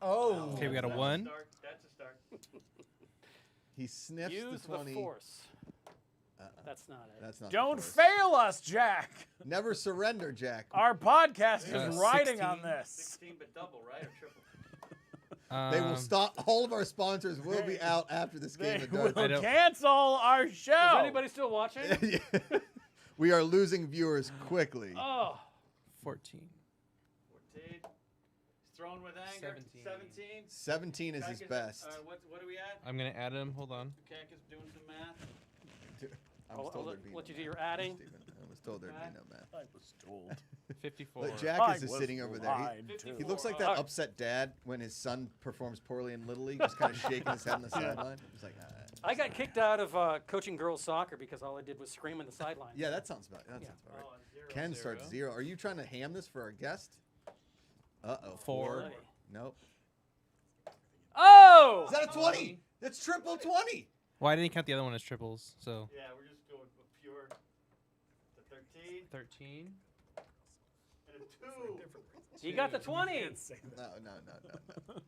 Oh. Okay, we got a 1. That's a start. He sniffs Use the 20. the force. That's not it. That's not. Don't the force. fail us, Jack. Never surrender, Jack. Our podcast is riding 16. on this. 16, but double, right? Or triple? They will stop. All of our sponsors will be out after this game They of darts. will don't- cancel our show. Is anybody still watching? We are losing viewers quickly. Oh. 14. 14. He's throwing with anger. 17. 17 is his best. What are we at? I'm gonna add them. Hold on. Kank is doing some math. I was told there'd be Let no you do math, your adding. Stephen. I was told there'd be no math. I was told. 54. But Jack I is just was sitting over there. lied to. He looks like that upset dad when his son performs poorly in Little League, just kind of shaking his head on the sideline. He's like, I got kicked out of coaching girls soccer because all I did was scream on the sideline. yeah, that sounds about right. Ken starts 0. Are you trying to ham this for our guest? Uh-oh. 4. Nope. Oh! Is that a 20? That's triple 20. Well, I didn't count the other one as triples, so Yeah, we're just going with pure. The 13 13. and a 2. He got the 20. No.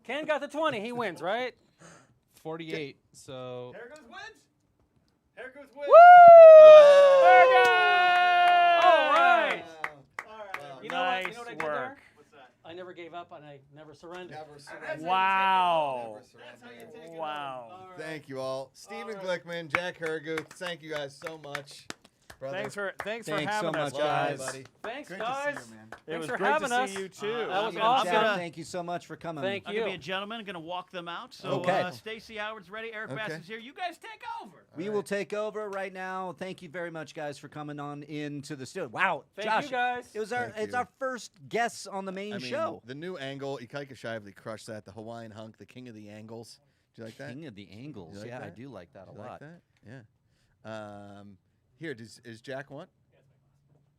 Ken got the 20. He wins, right? 48. So Herrguth wins. Herrguth wins. All right. All right. You know what? Nice You know what I did work. there? What's that? I never gave up and I never surrendered. Never surrender. Wow. Never surrender. That's how you take it. Wow. All right. Thank you all. Stephen All Glickman, Jack Herrguth, thank you guys so much. Brother. Thanks for Thanks having so us, much, guys. guys. Thanks, Great guys. to see you, man. It Thanks was for great having to us. see you too. That was I'm gonna- awesome. Jack, thank you so much for coming. Thank I'm you. gonna be a gentleman. Gonna walk them out. So Okay. Stacey Howard's ready. Eric Okay. Bass is here. You guys take over. We will take over right now. Thank you very much, guys, for coming on into the studio. Wow, Thank Josh, you, guys. It was our Thank it's you. our first guests on the main I mean, show. the new angle, GPACharity crushed that. The Hawaiian hunk, the king of the angles. Do you like that? King of the angles. You like Yeah, I that? do like that a Do you lot. like that? Yeah. Here, is Jack want?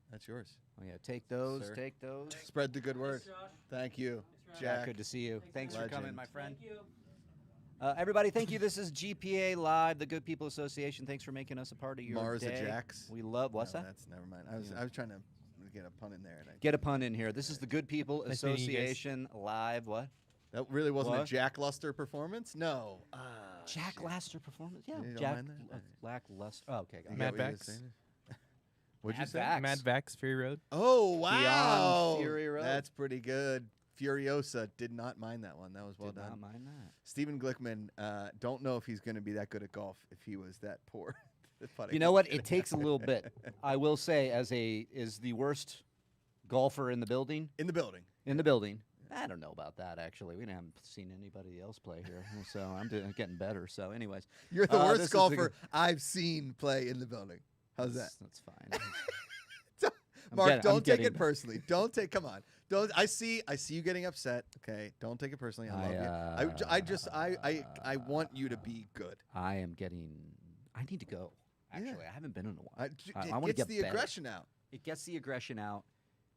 That's yours. Oh yeah, take those. Sir. Take those. Spread the good word. Josh. Thank you, Thanks, Jack, Jack. good to see you. Thanks for coming, Legend. my friend. Thank you. Everybody, thank you. This is GPA Live, the Good People Association. Thanks for making us a part of your Mars day. of Jacks. We love. What's No, that? That's never mind. I was trying to get a pun in there, and Get a pun in here. This is the Good People Nice meeting you guys. Association Live. What? that really wasn't What? a Jack Luster performance. No. Jack shit. Laster performance. Yeah, You don't Jack mind that? Lackluster. Oh, okay. Got You it. got Mad what you were Vax. saying? What'd you Mad say? Vax. Mad Vax Fury Road. Oh wow! Fury Road. That's pretty good. Furiosa did not mind that one. That was well Did done. not mind that. Stephen Glickman, don't know if he's going to be that good at golf if he was that poor. at putting. You know what? It takes a little bit. I will say, is the worst golfer in the building. In the building. I don't know about that actually. We haven't seen anybody else play here, so I'm getting better. So, anyways, You're the this worst is the golfer I've seen play in the building. How's that? That's fine. Mark, don't take getting it personally. Don't take. Come on. Don't. I see you getting upset. Okay. Don't take it personally. I love you. I want you to be good. I am getting. I need to go. Actually, I haven't been in a while. It I wanna gets get the better. aggression out. It gets the aggression out,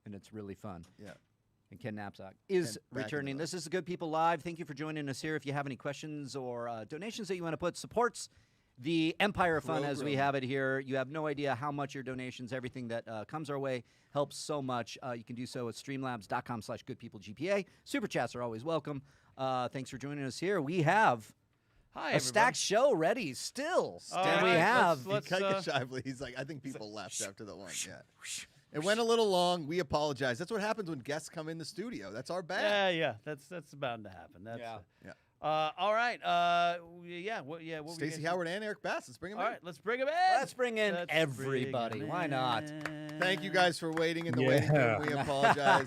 and it's really fun. Yeah. And Ken Knapsack is Ken, back in the returning. book. This is the Good People Live. Thank you for joining us here. If you have any questions or donations that you want to put, supports the Empire Fund as we Program. have it here. You have no idea how much your donations, everything that comes our way, helps so much. You can do so at streamlabs.com/goodpeoplegpa. Super chats are always welcome. Thanks for joining us here. We have Hi, a stacked show ready still. All And we right, have. let's, Shively, he's like, I think people left after the one. Yeah. It went a little long. We apologize. That's what happens when guests come in the studio. That's our bad. Yeah. That's bound to happen. That's Yeah. all right. What were you Stacey guys- Howard and Eric Bass. Let's bring them All in. right, let's bring him in. Let's bring in Let's everybody. bring him Why not? in. Thank you guys for waiting in the waiting room. We apologize.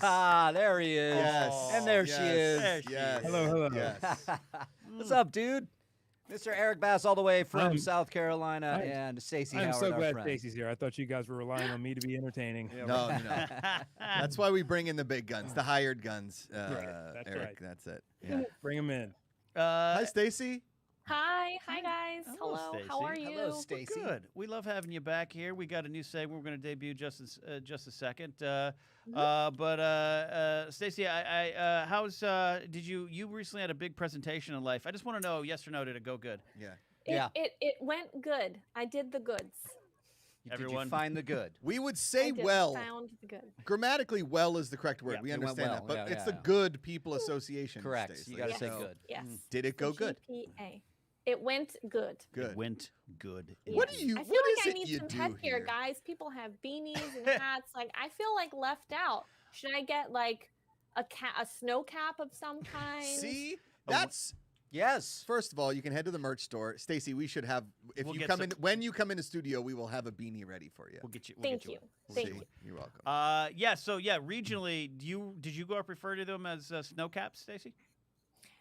There he is. Yes. And there yes, she is. There she Yes. is. Hello. Yes. What's up, dude? Mr. Eric Bass, all the way from I'm- South Carolina, I'm- and Stacy I'm Howard, so our glad friend. Stacy's here. I thought you guys were relying on me to be entertaining. No. That's why we bring in the big guns, the hired guns. That's Eric, right. that's it. Yeah. Bring him in. Hi, Stacy. Hi guys. Hello, Hello, Stacy. how are you? Hello, Stacy. Good. We love having you back here. We got a new segment we're going to debut just a second. Stacy, how's did you recently had a big presentation in life? I just want to know, yes or no, did it go good? Yeah. Yeah. It went good. I did the goods. Did Everyone- you find the good? We would I say did, well. Found the good. Grammatically, well is the correct word. Yeah, we it went understand that, well. but Yeah, it's yeah, the yeah. Good People Association. Correct. Stacey. You gotta say So, good. Yes. Did it go good? GPA. It went good. Good. It went good. What do Yes. you? I feel What like is I it need you some do headgear, here? guys. People have beanies and hats. Like I feel like left out. Should I get like a snow cap of some kind? See, that's Yes. first of all, you can head to the merch store. Stacey, we should have if We'll you get come some- in when you come into studio, we will have a beanie ready for you. We'll get you. We'll Thank get you. one. Thank See? you. You're welcome. Yeah. So yeah, regionally, did you go up refer to them as snow caps, Stacy?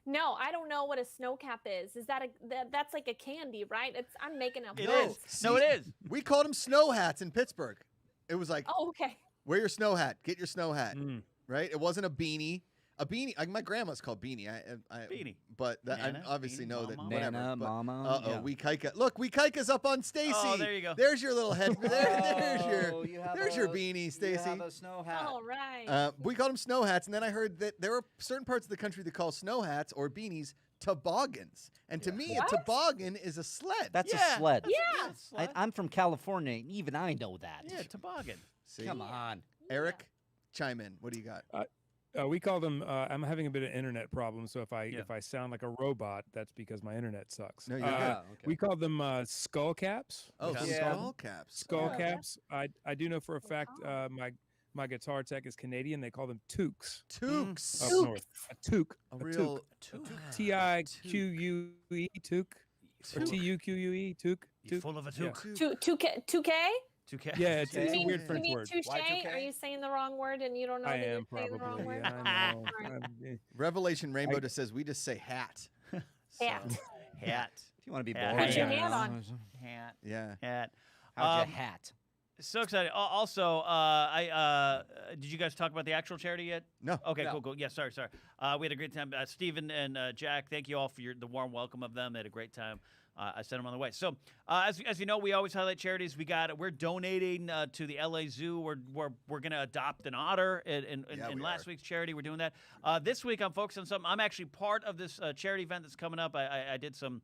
No, I don't know what a snow cap is. Is that that's like a candy, right? I'm making up It words. is. No, it is. We called them snow hats in Pittsburgh. It was like, Oh, okay. wear your snow hat, get your snow hat, Mm. right? It wasn't a beanie. A beanie. My grandma's called beanie. I Beanie. But that, I Nana, obviously beanie, know that. mama. Whatever. Nana, but, mama. Uh-oh, yeah. Weekaika. Look, Weekaika's up on Stacy. Oh, there you go. There's your little head. there's Oh, your. you have There's your a- beanie, You Stacy. have a snow hat. All right. We called them snow hats, and then I heard that there are certain parts of the country that call snow hats or beanies toboggans. And to me, What? a toboggan is a sled. That's Yeah, a sled. that's a Yeah. good sled. I'm from California. and Even I know that. Yeah, toboggan. See? Come on. Eric, chime in. What do you got? We call them. I'm having a bit of internet problems, so if I Yeah. if I sound like a robot, that's because my internet sucks. No, you're good. Ah, okay. We call them skull caps. Oh, Okay. Yeah. skull caps. Skull Yeah. caps. I do know for a fact my guitar tech is Canadian. They call them toques Toques. up Toques. north. A toque. A A real toque. T-I-Q-U-E toque. Or Toque. T-U-Q-U-E toque. You toque. full of a Yeah. toque. 2K? 2K. Yeah, it's You a mean, weird you French mean word. touche? Y2K? Are you saying the wrong word and you don't know I that am you're saying the wrong probably. word? Yeah, I know. Alright. Revelation Rainbow just says we just say hat. Hat. Hat. If you want to be Yeah. boring. Put your you hand know. on. Hat. Yeah. Hat. How's Um, your hat? So excited. Also, did you guys talk about the actual charity yet? No. Okay, No. cool. Yeah, sorry. We had a great time. Stephen and Jack, thank you all for the warm welcome of them. They had a great time. I sent them on the way. So, as you know, we always highlight charities. We're donating to the LA Zoo. We're going to adopt an otter in Yeah, we last are. week's charity. We're doing that. This week, I'm focused on something. I'm actually part of this charity event that's coming up. I did some.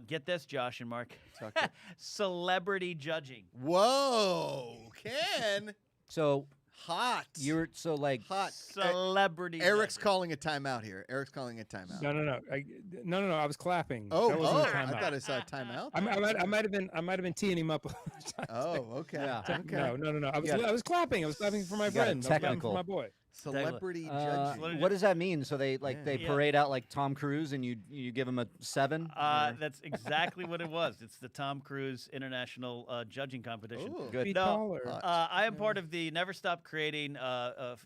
Get this, Josh and Mark. Talk to- Celebrity judging. Whoa, Ken. So Hot. you're so like hot. Celebrity. Eric's judging. calling a timeout here. Eric's calling a timeout. No. I was clapping. Oh, that wasn't a I timeout. thought I saw a timeout. I might have been teeing him up. Oh, okay. Yeah. Okay. No. I was got- I was clapping. I was clapping for my You got it friend. I was clapping technical. for my boy. Celebrity Uh, judging. what does that mean? So they they Yeah. parade out like Tom Cruise and you give him a 7? Or- That's exactly what it was. It's the Tom Cruise International Judging Competition. Ooh. Good. Be No, taller. I am part of the Never Stop Creating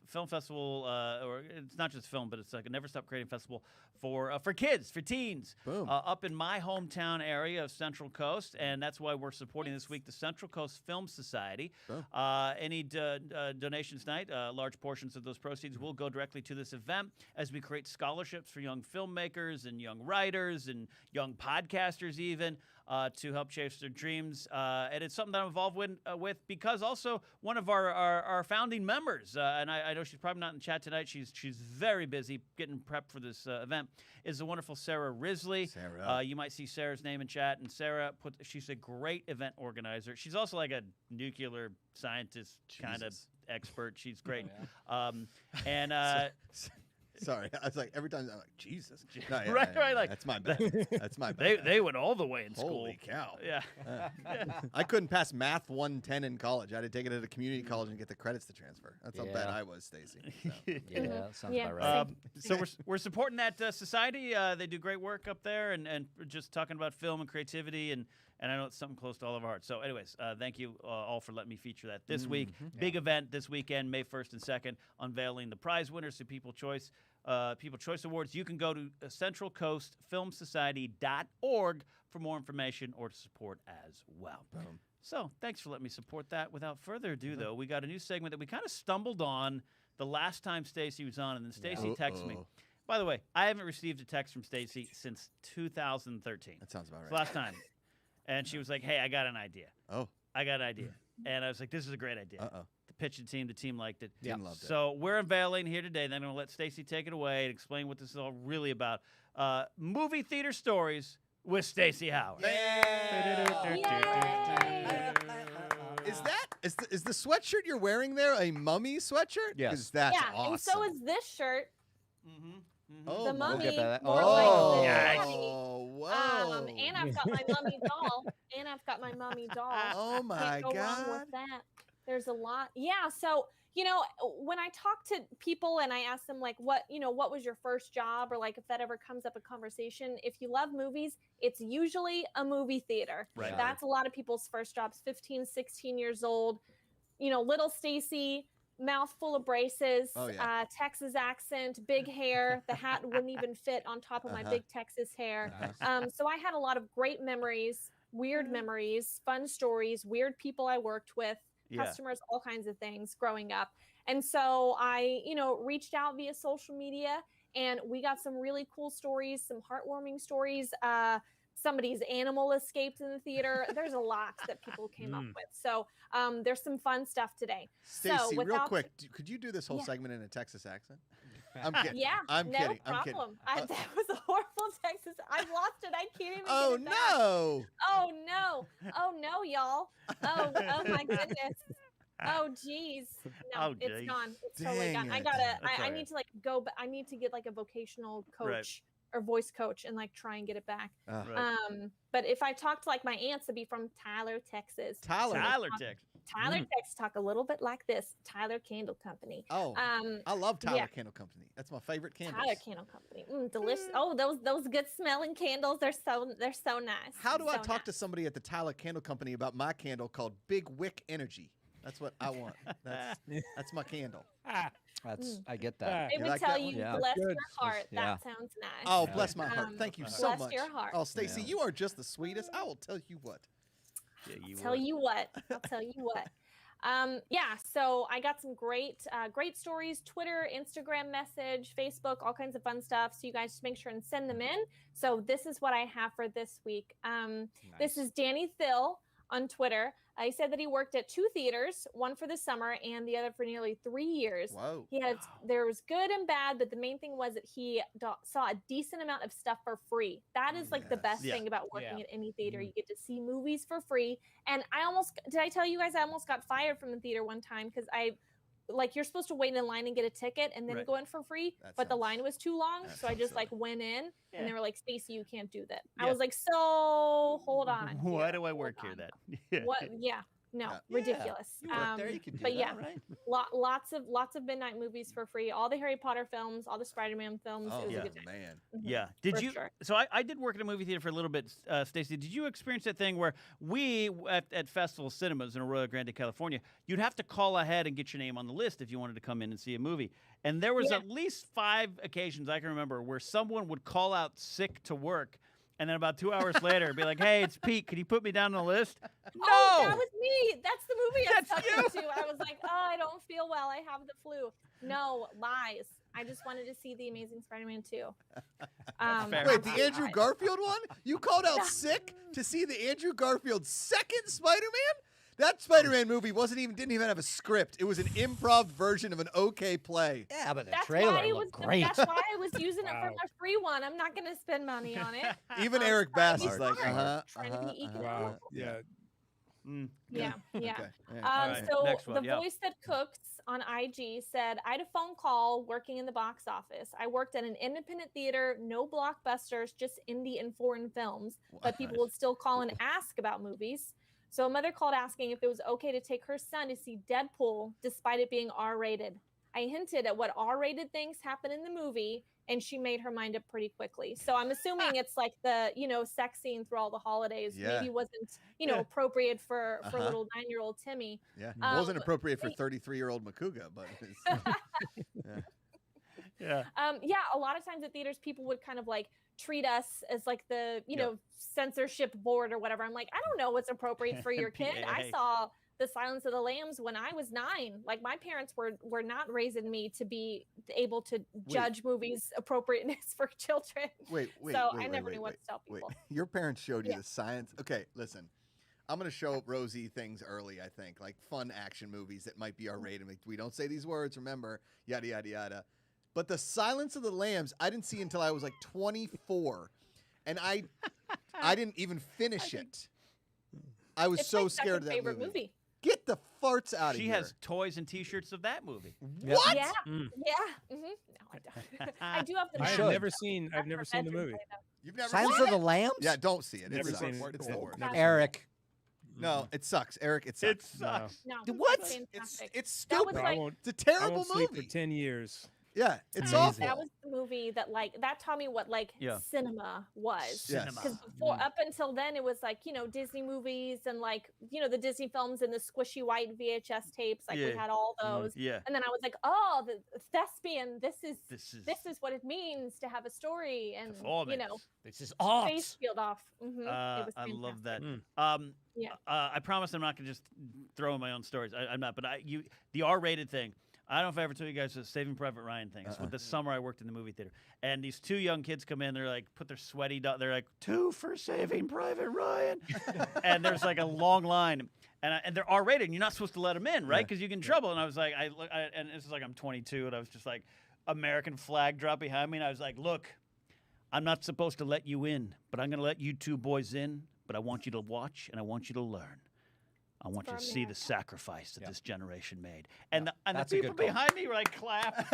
film festival, or it's not just film, but it's like a Never Stop Creating festival for kids, for teens, Boom. up in my hometown area of Central Coast, and that's why we're supporting this week the Central Coast Film Society. Boom. Any donations tonight, large portions of those proceeds will go directly to this event as we create scholarships for young filmmakers and young writers and young podcasters even to help chase their dreams. And it's something that I'm involved with because also one of our founding members, and I know she's probably not in the chat tonight. She's very busy getting prepped for this event, is the wonderful Sarah Risley. Sarah. You might see Sarah's name in chat, and Sarah she's a great event organizer. She's also like a nuclear scientist kind of Jesus. expert. She's great. Oh, And Sorry, I was like every time I'm like Jesus. No, yeah, Right, yeah, right, yeah, like- that's my bad. That's my bad. they went all the way in school. Holy cow. Yeah. I couldn't pass Math 110 in college. I had to take it at a community college and get the credits to transfer. That's how bad Yeah. I was, Stacy. So. yeah, that sounds Yeah. about right. So we're supporting that society. They do great work up there, and just talking about film and creativity, and I know it's something close to all of our hearts. So, anyways, thank you all for letting me feature that this week. Big event this weekend, May 1st and 2nd, unveiling the prize winners to People Choice Awards. You can go to centralcoastfilmsociety.org for more information or to support as well. Boom. So, thanks for letting me support that. Without further ado, though, we got a new segment that we kind of stumbled on the last time Stacy was on, and then Stacy texted me. Uh-oh. By the way, I haven't received a text from Stacy since 2013. That sounds about It's right. the last time. And she was like, hey, I got an idea. Oh, I got an idea. And I was like, this is a great idea. uh-oh. To pitch the team liked it. Team loved it. So we're unveiling here today. Then I'm going to let Stacy take it away and explain what this is all really about. Movie theater stories with Stacy Howard. Is the sweatshirt you're wearing there a mummy sweatshirt? Yes. 'Cause that's yeah, awesome. and so is this shirt. Oh, The my- mummy. get that. more Oh. like the Nice. daddy. Whoa. And I've got my mummy doll. Oh my Can't go wrong God. with that. There's a lot. Yeah. So, when I talk to people and I ask them like, what was your first job? Or like, if that ever comes up in conversation, if you love movies, it's usually a movie theater. Right. That's a lot of people's first jobs, 15, 16 years old, little Stacy, mouth full of braces, Oh, yeah. Texas accent, big hair. The hat wouldn't even fit on top of my big Texas hair. So I had a lot of great memories, weird memories, fun stories, weird people I worked with, Yeah. customers, all kinds of things growing up. And so I, reached out via social media, and we got some really cool stories, some heartwarming stories. Somebody's animal escaped in the theater. There's a lot that people came up with. So there's some fun stuff today. Stacy, real without- quick, could you do this whole Yeah. segment in a Texas accent? I'm kidding. Yeah, I'm no kidding. problem. I'm kidding. That was a horrible Texas. I've lost it. I can't even. Oh get it back. no! Oh no! Oh no, y'all! Oh my goodness! Oh geez! No, Oh, it's geez. gone. It's totally Dang gone. I it. gotta. That's I all need to like go. I need to get like a vocational coach Right. or voice coach and like try and get it back. Right. But if I talk to like my aunts, it'd be from Tyler, Texas. Tyler. Tyler, Texas. Tyler, Texas talk a little bit like this. Tyler Candle Company. Oh, Um, I love Tyler yeah. Candle Company. That's my favorite candles. Tyler Candle Company. Delicious. Oh, those good smelling candles. They're so nice. How do I So talk to nice. somebody at the Tyler Candle Company about my candle called Big Wick Energy? That's what I want. That's my candle. I get that. They You would like tell that you, one? Yeah. bless Good. your heart. Yeah. That sounds nice. Oh, bless my heart. Thank you so bless much. your heart. Oh, Stacy, Yeah. you are just the sweetest. I will tell you what. Yeah, you Tell would. you what. I'll tell you what. Yeah, so I got some great stories, Twitter, Instagram message, Facebook, all kinds of fun stuff. So you guys just make sure and send them in. So this is what I have for this week. This is Danny Thill on Twitter. He said that he worked at 2 theaters, one for the summer and the other for nearly 3 years. Whoa. He had there was good and bad, but the main thing was that he saw a decent amount of stuff for free. That is like the best Yeah. thing about working Yeah. at any theater. You get to see movies for free. And did I tell you guys I almost got fired from the theater one time because you're supposed to wait in line and get a ticket and then Right. go in for free, That but the sounds- line was too long, that so I sounds just silly. went in Yeah. and they were like, "Stacy, you can't do that." I Yeah. was like, "So hold on. Why here, do I work hold here on." then? Yeah. What? Yeah. No, Yeah. ridiculous. You work there, you can do but that, yeah, right? lots of midnight movies for free. All the Harry Potter films, all the Spider-Man films. Oh, It was yeah. a good time. man. Mhm. Yeah. Did For you? sure. So I did work at a movie theater for a little bit, Stacy. Did you experience that thing where we at Festival Cinemas in Arroyo Grande, California, you'd have to call ahead and get your name on the list if you wanted to come in and see a movie. And there was Yeah. at least 5 occasions I can remember where someone would call out sick to work. And then about 2 hours later, be like, "Hey, it's Pete. Can you put me down on the list?" No, Oh, that was me. That's the movie I was That's talking to. I was like, "Oh, I don't feel well. I have the flu." No, lies. I just wanted to see The Amazing Spider-Man 2. Fair. Wait, the Andrew Garfield one? You called out sick to see the Andrew Garfield second Spider-Man? That Spider-Man movie didn't even have a script. It was an improv version of an okay play. Yeah, but the That's trailer why it was. looked great. That's why I was using it for Wow. my free one. I'm not going to spend money on it. Even I'm Eric trying Bass to is be like, smart. Trying to be Wow. economical. Yeah. Mm. Yeah, yeah. Okay. Yeah. Alright, So next one, the yeah. voice that cooks on IG said, I had a phone call working in the box office. I worked at an independent theater, no blockbusters, just indie and foreign films, but people would still call and ask about movies. So a mother called asking if it was okay to take her son to see Deadpool despite it being R-rated. I hinted at what R-rated things happen in the movie, and she made her mind up pretty quickly. So I'm assuming it's like the, sex scene through all the holidays Yeah. maybe wasn't, Yeah. appropriate for Uh-huh. little 9-year-old Timmy. Yeah. It Um, wasn't appropriate for 33-year-old Macuga, but Yeah. Yeah, a lot of times at theaters, people would kind of like treat us as like the, censorship board or whatever. I'm like, I don't know what's appropriate for your kid. I PA. saw The Silence of the Lambs when I was 9. Like my parents were not raising me to be able to judge movies' appropriateness for children. wait. So I never knew what to tell Wait, people. your parents showed you Yeah. the science. Okay, listen. I'm going to show Rosie things early, I think, like fun action movies that might be R-rated. Like, we don't say these words, remember, yada, yada, yada. But The Silence of the Lambs, I didn't see until I was like 24. And I didn't even finish it. I was It's so my scared of second that favorite movie. movie. Get the farts out of She here. has toys and T-shirts of that movie. What? Yeah, Mm. yeah. No, I don't. I do have the. I map. have should. never seen. I've never That's seen the bedroom movie. play, though. You've never Silence seen of the it? Lambs? Yeah, don't see it. Never It seen sucks. it. It's the Never- worst. never Eric. No, it sucks. Eric, it sucks. It sucks. No, What? it's It's fantastic. it's That was stupid. I like- won't. It's a I terrible won't sleep movie. for 10 years. Yeah, it's Amazing. awful. That was the movie that that taught me what Yeah. cinema was. Yes. Cinema. Because before, up until then, it was Disney movies and the Disney films and the squishy white VHS tapes. We Yeah. had all those. Yeah. And then I was like, oh, the thespian. This is This is what it means to have a story and performance. This is face field off. Mm-hmm. It was I love that. Mm. Yeah. I promise I'm not gonna just throw in my own stories. I'm not, but the R-rated thing. I don't know if I ever told you guys the Saving Private Ryan thing. It's this summer I worked in the movie theater, and these two young kids come in. They're like, put their sweaty. They're like, 2 for Saving Private Ryan, and there's like a long line, and they're R-rated. And you're not supposed to let them in, right? Because you get in trouble. And I was like, and this is like I'm 22, and I was just like, American flag drop behind me, and I was like, look, I'm not supposed to let you in, but I'm gonna let you two boys in. But I want you to watch, and I want you to learn. I want you to see the sacrifice that this generation made. And the that's a people good call. behind me were like, clap.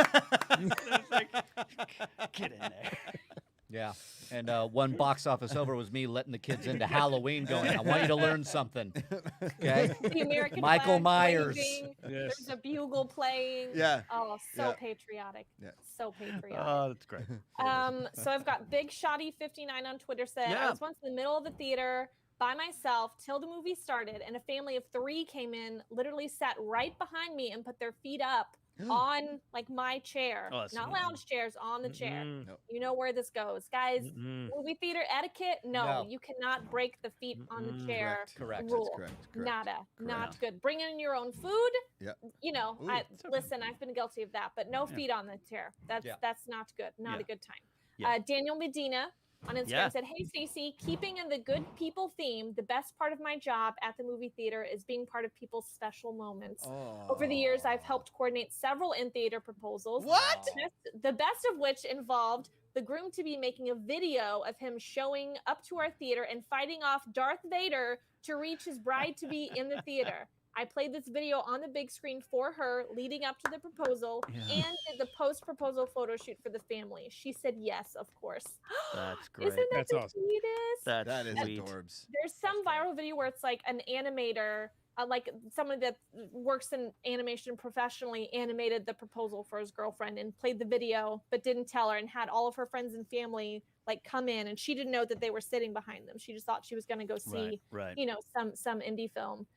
It's like, get in there. Yeah. And one box office over was me letting the kids into Halloween going, I want you to learn something. Okay? The American Michael flag Myers. waving, Yes. There's a bugle playing. Yeah. Oh, so Yeah. patriotic. Yeah. So patriotic. Oh, that's great. So I've got Big Shoddy 59 on Twitter said, Yeah. I was once in the middle of the theater by myself till the movie started, and a family of 3 came in, literally sat right behind me and put their feet up on my chair. Oh, that's Not amazing. lounge chairs, on the chair. Mm-mm. Nope. You know where this goes. Guys, Mm-mm. movie theater etiquette? No, No. you cannot break the feet on the chair. Correct. Rule. Correct. Nada. Not Correct. good. Bring in your own food. Yep. Ooh, Listen, I've been guilty of that, but no feet on the chair. That's not good. Not Yeah. a good time. Yeah. Daniel Medina on Instagram Yeah. said, "Hey Stacey, keeping in the good people theme, the best part of my job at the movie theater is being part of people's special moments. Over the years, I've helped coordinate several in-theater proposals. What? The best of which involved the groom to be making a video of him showing up to our theater and fighting off Darth Vader to reach his bride-to-be in the theater. I played this video on the big screen for her leading up to the proposal and did the post-proposal photo shoot for the family. She said yes, of course. That's great. Isn't that That's the awesome. cutest? That is sweet. adorbs. There's some viral video where it's like an animator, like someone that works in animation professionally, animated the proposal for his girlfriend and played the video, but didn't tell her, and had all of her friends and family come in, and she didn't know that they were sitting behind them. She just thought she was going to go see, Right. some indie film.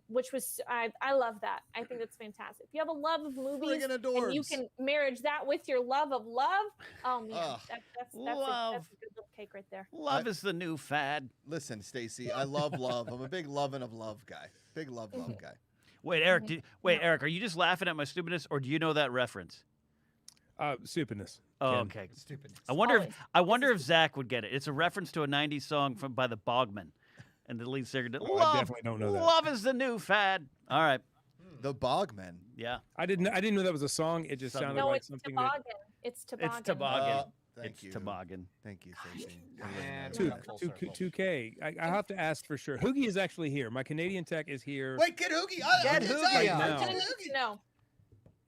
Which was I love that. I think that's fantastic. If you have a love of movies Friggin' and you adorbs. can marriage that with your love of love, oh man, Ugh. that's a good little cake right there. Love is the new fad. Listen, Stacy, I love love. I'm a big loving of love guy. Big love guy. Wait, Eric. Eric, are you just laughing at my stupidness, or do you know that reference? Stupidness. Oh, Ken. okay. Stupid. I wonder Always. if Zach would get it. It's a reference to a '90s song by the Bogmen, and the lead singer did. Oh, I definitely don't know that. Love is the new fad. All right. The Bogmen. Yeah. I didn't know that was a song. It just Something. sounded No, like it's something that. toboggan. It's toboggan. It's toboggan. Thank It's you. toboggan. Thank you, Stacy. And Two, full two, circle. 2K. I have to ask for sure. Hoogie is actually here. My Canadian tech is here. Wait, get Hoogie. Get Hoogie's Hoogie out. on. now. Get I need Hoogie. to know.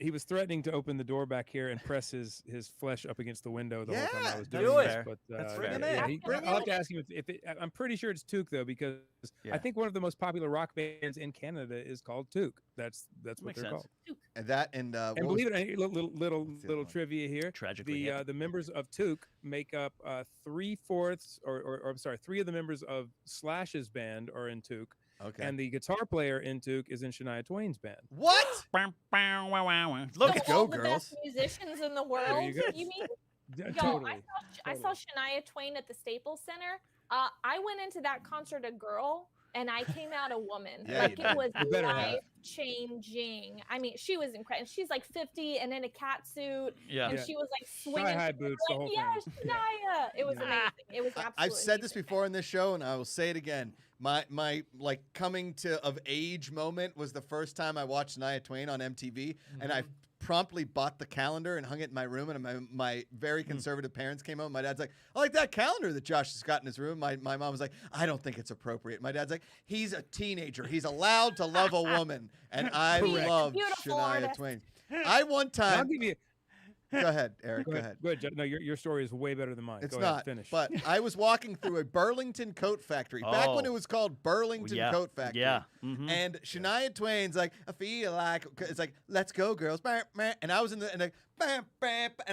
He was threatening to open the door back here and press his flesh up against the window the whole time I was do doing it. this. But That's fair. yeah, Bring him I'll have in. to ask him if I'm pretty sure it's Took though, because Yeah. I think one of the most popular rock bands in Canada is called Took. That's what Makes they're sense. called. And that and And what was- believe it or not, little What's the other one? trivia here. Tragically. The members of Took make up 3/4, or I'm sorry, 3 of the members of Slash's band are in Took, okay. and the guitar player in Took is in Shania Twain's band. What? Look, Let's So go, all the girls. best musicians in the world. you go. You mean? Yo, Totally. I saw Shania Twain at the Staples Center. I went into that concert a girl, and I came out a woman. Yeah, Like you it was You better have. life changing. I mean, she was incredible. She's like 50 and in a cat suit, Yeah. and Yeah. she was like swinging. High She was boots, the like, whole yes, thing. Shania. It was amazing. It was absolutely. I've said this amazing. before in this show, and I will say it again. My like coming to of age moment was the first time I watched Shania Twain on MTV, and I promptly bought the calendar and hung it in my room. And my very conservative parents came home. My dad's like, I like that calendar that Josh has got in his room. My mom was like, I don't think it's appropriate. My dad's like, he's a teenager. He's allowed to love a woman. And I love Beautiful Shania artist. Twain. I one I'll time. give you. Go ahead, Eric. Go ahead. Go ahead. No, your story is way better than mine. It's Go ahead, not. finish. But I was walking through a Burlington coat factory back when it was called Burlington Yeah. Coat Factory. Yeah. Mhm. And Shania Twain's like, I feel like it's like, let's go, girls. And I was in the and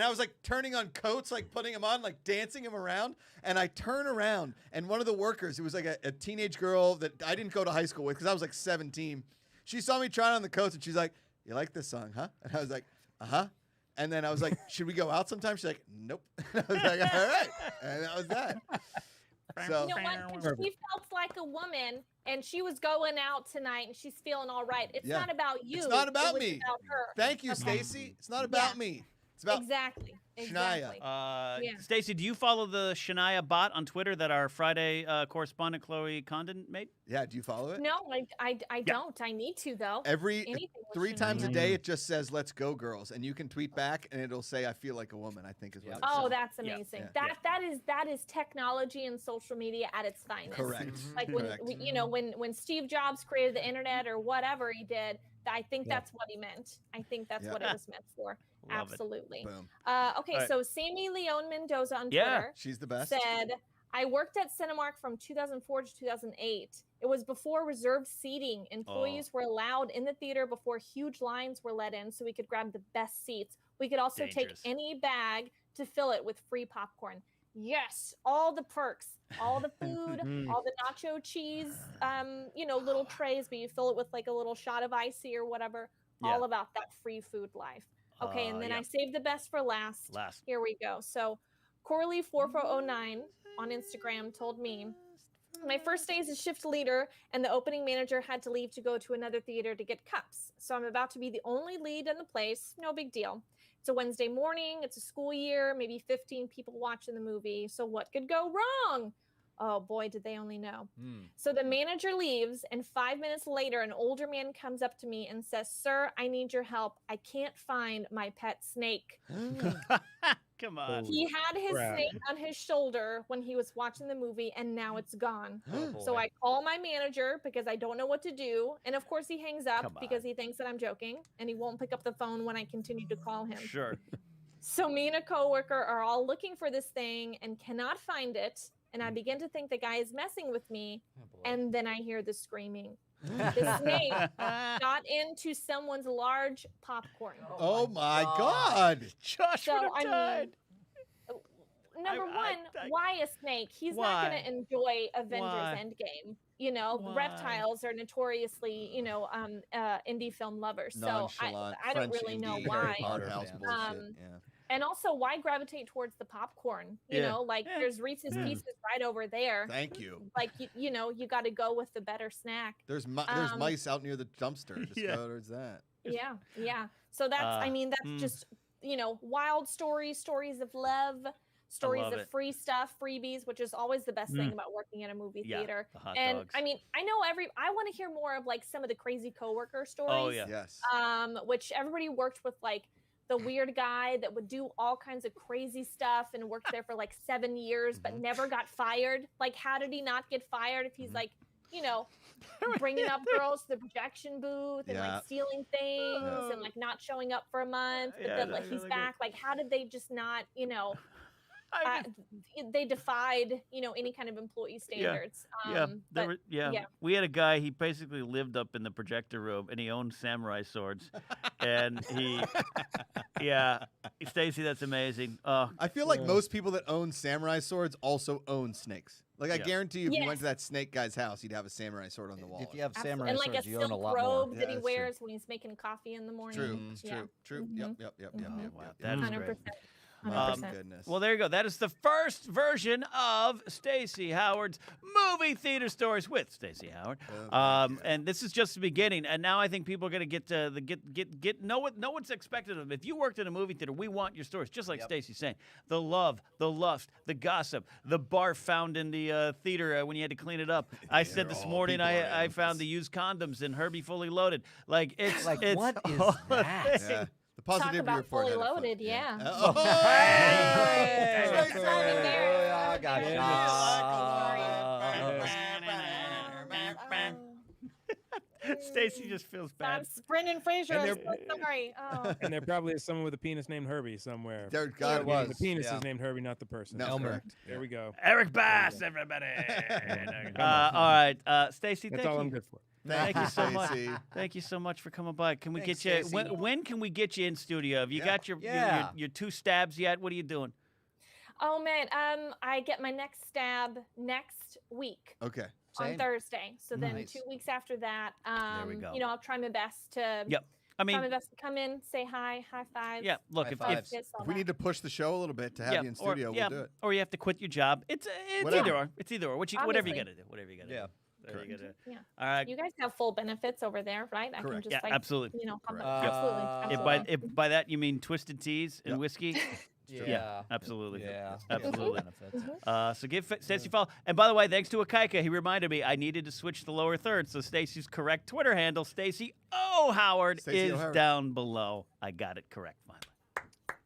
I was like turning on coats, like putting them on, like dancing them around. And I turn around, and one of the workers, who was like a teenage girl that I didn't go to high school with because I was like 17, she saw me trying on the coats, and she's like, "You like this song, huh?" And I was like, "Uh-huh." And then I was like, "Should we go out sometime?" She's like, "Nope." I was like, "All right." And that was that. So You know what? 'Cause she felt like a woman, and she was going out tonight, and she's feeling all right. It's Yeah. not about you. It's not it about was me. About her. Thank you, Okay. Stacy. It's not about Yeah. me. It's about Exactly. Shania. Exactly. Yeah. Stacey, do you follow the Shania bot on Twitter that our Friday correspondent Chloe Condon made? Yeah, do you follow it? No, I don't. I need to though. Every Anything with 3 times a Shania. day, it just says "Let's go, girls," and you can tweet back, and it'll say "I feel like a woman." I think is what. Yeah. It Oh, says. that's Yeah. amazing. Yeah. That is technology and social media at its finest. Correct. Like when Correct. you know when Steve Jobs created the internet or whatever he did, I think that's what he meant. I think that's Yeah. what it was meant for. Love it. Absolutely. Boom. Okay, All right. so Sammy Leone Mendoza on Yeah. Twitter She's the best. said, I worked at Cinemark from 2004 to 2008. It was before reserved seating. Employees were allowed in the theater before huge lines were let in so we could grab the best seats. We could also Dangerous. take any bag to fill it with free popcorn. Yes, all the perks, all the food, all the nacho cheese, little trays, but you fill it with like a little shot of icy or whatever. Yeah. All about that free food life. Okay, and then yeah. I saved the best for last. Here we go. So Corley4409 on Instagram told me, my first day as a shift leader and the opening manager had to leave to go to another theater to get cups. So I'm about to be the only lead in the place. No big deal. It's a Wednesday morning. It's a school year, maybe 15 people watching the movie. So what could go wrong? Oh boy, did they only know. So the manager leaves, and 5 minutes later, an older man comes up to me and says, "Sir, I need your help. I can't find my pet snake." Come on. He had his crap. snake on his shoulder when he was watching the movie, and now it's gone. Oh, So boy. I call my manager because I don't know what to do. And of course, he hangs up Come because on. he thinks that I'm joking, and he won't pick up the phone when I continue to call him. Sure. So me and a coworker are all looking for this thing and cannot find it. And I begin to think the guy is messing with me. Oh, boy. And then I hear the screaming. The snake got into someone's large popcorn. Oh my God. Josh So, would have I mean, died. Number I- one, why a snake? He's Why? not going to enjoy Avengers Why? Endgame. You know, Why? reptiles are notoriously, indie film lovers. So Nonchalant. I don't French really know indie, why. art house Um, bullshit. Yeah. And also, why gravitate towards the popcorn? You Yeah. know, like Yeah. there's Reese's Pieces right over there. Thank you. Like you got to go with the better snack. There's Um, mice out near the dumpster. Just Yeah. go towards that. Yeah. So that's, that's just, wild stories of love, stories love of it. free stuff, freebies, which is always the best thing about working in a movie Yeah, theater. the hot And dogs. I mean, I know I want to hear more of like some of the crazy coworker stories. Oh, yeah. Yes. Which everybody worked with, like the weird guy that would do all kinds of crazy stuff and worked there for like 7 years, but never got fired. Like, how did he not get fired if he's like, bringing up girls to the projection booth and Yeah. like stealing things and like not showing up for a month, but Yeah, then like that's he's really good. back. Like, how did they just not, I mean, they defied, any kind of employee standards. But yeah. We had a guy. He basically lived up in the projector room, and he owned samurai swords. And Stacy, that's amazing. I feel like most people that own samurai swords also own snakes. Like, I Yeah. guarantee you, if you Yes. went to that snake guy's house, he'd have a samurai sword on the wall. If you have Absolutely. samurai And like swords, a you own a silk lot robe more. that Yeah, he that's true. wears when he's making coffee in the morning. True, Yeah. true. Mhm. Yep. Wow, yep. that is great. 100%. Oh, 100%. goodness. Well, there you go. That is the first version of Stacy Howard's movie theater stories with Stacy Howard. And this is just the beginning. And now I think people are going to get know what's expected of them. If you worked in a movie theater, we want your stories, just like Stacy's saying. The love, the lust, the gossip, the barf found in the theater when you had to clean it up. I said this all morning people are I found the used condoms in Herbie Fully Loaded. Like it's Like, it's what is all a that? thing. The Talk positivity about report. fully had a foot. loaded, yeah. Oh, Hey! Straight So to embarrassed. Oh, So gosh. embarrassed. Stacy just feels bad. Brendan Fraser, And I'm they're- so sorry. Oh. And there probably is someone with a penis named Herbie somewhere. There There God was. The penis yeah. is named Herbie, not the person. No, Elmer. correct. There we go. Eric Bass, everybody. All right, Stacy, That's thank all you. I'm good for. Thank you so much. Stacey. Thank you so much for coming by. Can we Thanks, get you? Stacey. When can we get you in studio? Have you Yeah. got your, Yeah. your 2 stabs yet? What are you doing? Oh man, I get my next stab next week Okay. on Same. Thursday. So then Nice. 2 weeks after that, we go. you know, I'll try my best to Yep. I try my mean, best to come in, say hi, high five. yeah. Look, High if, fives. kiss, all If we that. need to push the show a little bit to have yeah, you in studio, or, yeah, we'll do it. or you have to quit your job. It's Whatever. either or. It's either or. Whatever you Obviously. got to do. Whatever you got to Yeah. do. Whatever you gotta do. Yeah. All right. You guys have full benefits over there, right? I can Correct. just Yeah, like absolutely. you know, come Correct. absolutely. If absolutely. by that you mean twisted teas and Yep. whiskey. Yeah. Absolutely. Yeah. Absolutely. Benefits. So give Stacy a follow. And by the way, thanks to Akaika, he reminded me I needed to switch the lower third. So Stacy's correct Twitter handle, Stacy O. Howard, Stacey is O'Howard. down below. I got it correct finally.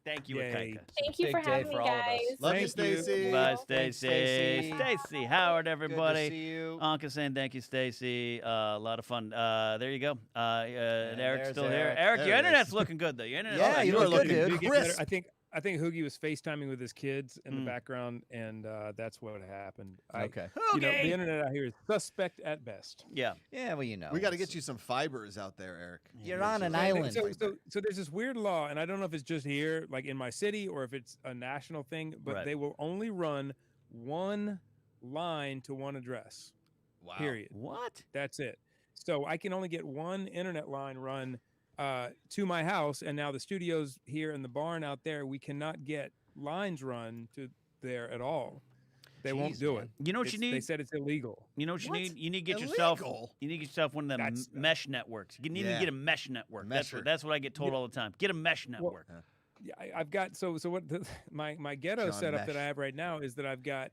Thank you, Yay. Akaika. Thank you Big for day having me, for all of us. guys. Love you, Thank you. Stacey. Bye, Thanks, Stacy. Stacey. Stacy Howard, Good everybody. to see you. Anka saying thank you, Stacy. A lot of fun. There you go. And Eric's there's still here. Eric. Eric, There your he internet's is. looking good though. Your internet's Yeah, looking you you look are good, looking dude. You get better. crisp. I think Hoogie was FaceTiming with his kids in the Mm. background, and that's what happened. Okay. You know, Okay. the internet out here is suspect at best. Yeah. Yeah, well, you know. We got to it's- get you some fibers out there, Eric. You're on an So- island. So there's this weird law, and I don't know if it's just here, like in my city, or if it's a national thing, but Right. they will only run one line to one address. Wow. Period. What? That's it. So I can only get one internet line run to my house, and now the studios here in the barn out there, we cannot get lines run to there at all. They won't Jeez, do man. it. You know what you They need? said it's illegal. You know what you What? need? You need to get yourself. Illegal? You need to get yourself one of them That's- mesh networks. You need to Yeah. get a mesh network. Mesher. That's what I get told all the time. Get a mesh network. Yeah, I've got so what my ghetto John setup that Mesh. I have right now is that I've got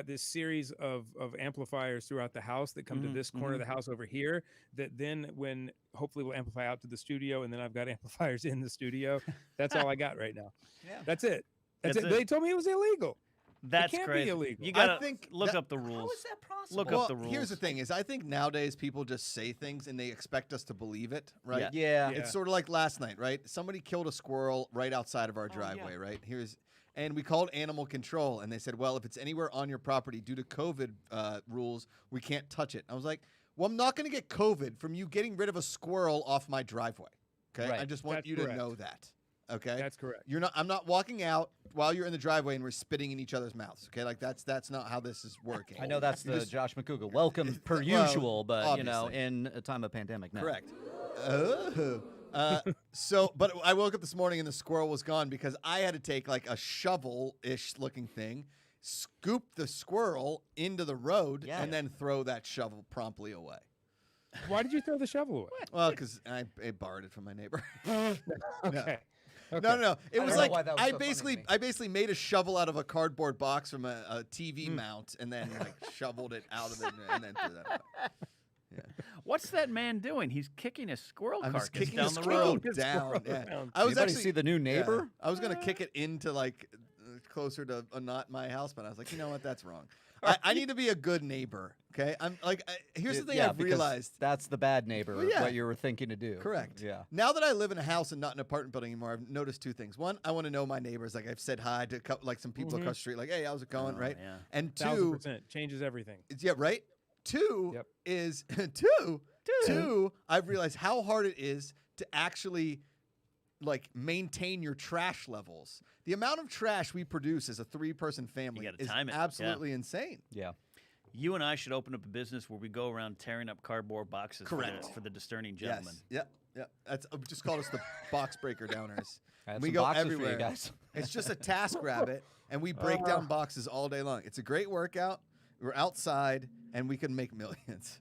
this series of amplifiers throughout the house that come to Mhm, this corner of the house over here that then when hopefully will amplify out to the studio, and then I've got amplifiers in the studio. That's all I got right now. Yeah. That's it. That's That's it. it. They told me it was illegal. That's can't be crazy. illegal. You I gotta think look that- up the rules. How is that possible? Look Well, up the rules. here's the thing: is I think nowadays people just say things and they expect us to believe it, right? Yeah. Yeah. Yeah. It's sort of like last night, right? Somebody killed a squirrel right outside of our yeah. driveway, right? And we called animal control, and they said, well, if it's anywhere on your property due to COVID rules, we can't touch it. I was like, well, I'm not going to get COVID from you getting rid of a squirrel off my driveway. Okay, Right. I just want That's you correct. to know that. Okay, That's correct. you're not. I'm not walking out while you're in the driveway and we're spitting in each other's mouths. Okay, like that's not how this is working. I know that's You the just- Josh Macuga. Welcome per well, usual, but you know, obviously. in a time of pandemic now. Correct. Oh. But I woke up this morning and the squirrel was gone because I had to take like a shovel-ish looking thing, scoop the squirrel into the road, Yeah. and then throw that shovel promptly away. Why did you throw the shovel away? Well, because I borrowed it from my neighbor. Okay. No. It don't was know like why that was so funny to me. I basically made a shovel out of a cardboard box from a TV mount, and then like shoveled it out of it, and then threw that away. What's that man doing? He's kicking a squirrel I'm carcass just kicking down the the squirrel road. down. Squirrel Yeah. down. I was Anybody actually see the new yeah. neighbor? I was gonna kick it into like closer to not my house, but I was like, you know what? That's wrong. I need to be a good neighbor. Okay, I'm like, here's the thing Yeah, I've because realized. that's the bad neighbor. Well, yeah. What you were thinking to do. Correct. Yeah. Now that I live in a house and not in an apartment building anymore, I've noticed two things. One, I want to know my neighbors. Like I've said hi to like some people across the street. Like, hey, how's it going? Oh, Right. yeah. And two, 1000% changes everything. yeah, right. Two Yep. is two. I've realized how hard it is to actually like maintain your trash levels. The amount of trash we produce as a 3-person family gotta is time it, yeah. absolutely insane. Yeah. You and I should open up a business where we go around tearing up cardboard boxes Correct. for the discerning gentlemen. Yes. Yep. That's just called us the box breaker downers. I have We some go boxes for everywhere. you guys. It's just a task rabbit, and we break down boxes all day long. It's a great workout. We're outside, and we can make millions.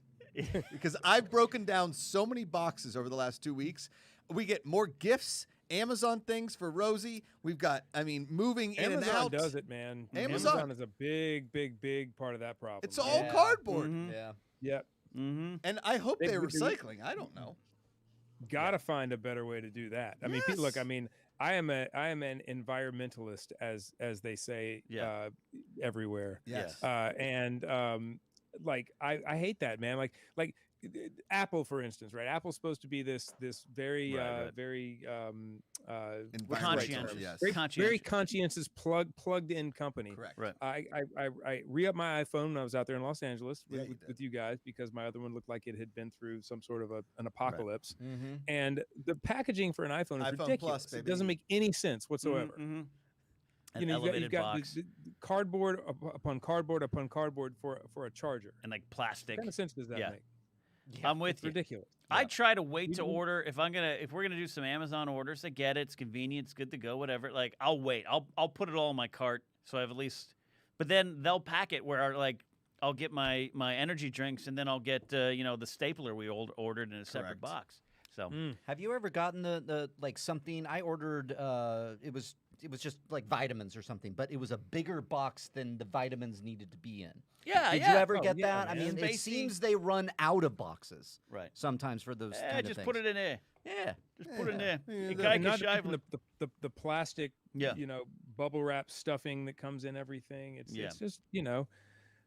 Because I've broken down so many boxes over the last 2 weeks. We get more gifts, Amazon things for Rosie. We've got, moving in Amazon and out. does it, man. Amazon. is a big part of that problem. It's all Yeah. cardboard. Mhm. Yeah. Yep. Mm-hmm. And I hope They- they're they- recycling. I don't know. Gotta find a better way to do that. I mean, look, I mean, I am an environmentalist, as they say everywhere. Yes. Like I hate that, man. Like Apple, for instance, right? Apple's supposed to be this very very Conscientious. Yes. very conscientious plugged in company. Correct. Right. I re-upped my iPhone when I was out there in Los Angeles Yeah, you with you guys because my other one looked like it had been through some sort of an apocalypse. Mm-hmm. And the packaging for an iPhone is iPhone ridiculous. Plus, It doesn't baby. make any sense whatsoever. An You know, elevated you've got box the cardboard upon cardboard upon cardboard for a charger. and like plastic. What kind of sense does that Yeah. make? I'm with It's you. ridiculous. I try to wait to Mhm. order if we're gonna do some Amazon orders. I get it. It's convenient. It's good to go. Whatever. Like I'll wait. I'll put it all in my cart so I have at least. But then they'll pack it where like I'll get my energy drinks and then I'll get the stapler we ordered in a separate Correct. box. So Have you ever gotten the like something I ordered? It was just like vitamins or something, but it was a bigger box than the vitamins needed to be in. yeah, Did yeah. you ever Oh, get yeah, that? I man. mean, it Spacey. seems they run out of boxes Right. sometimes for those kind of Just things. put it in there. Yeah. Just put it in there. Yeah, You the- kinda And not to shive mention the plastic, Yeah. bubble wrap stuffing that comes in everything. It's just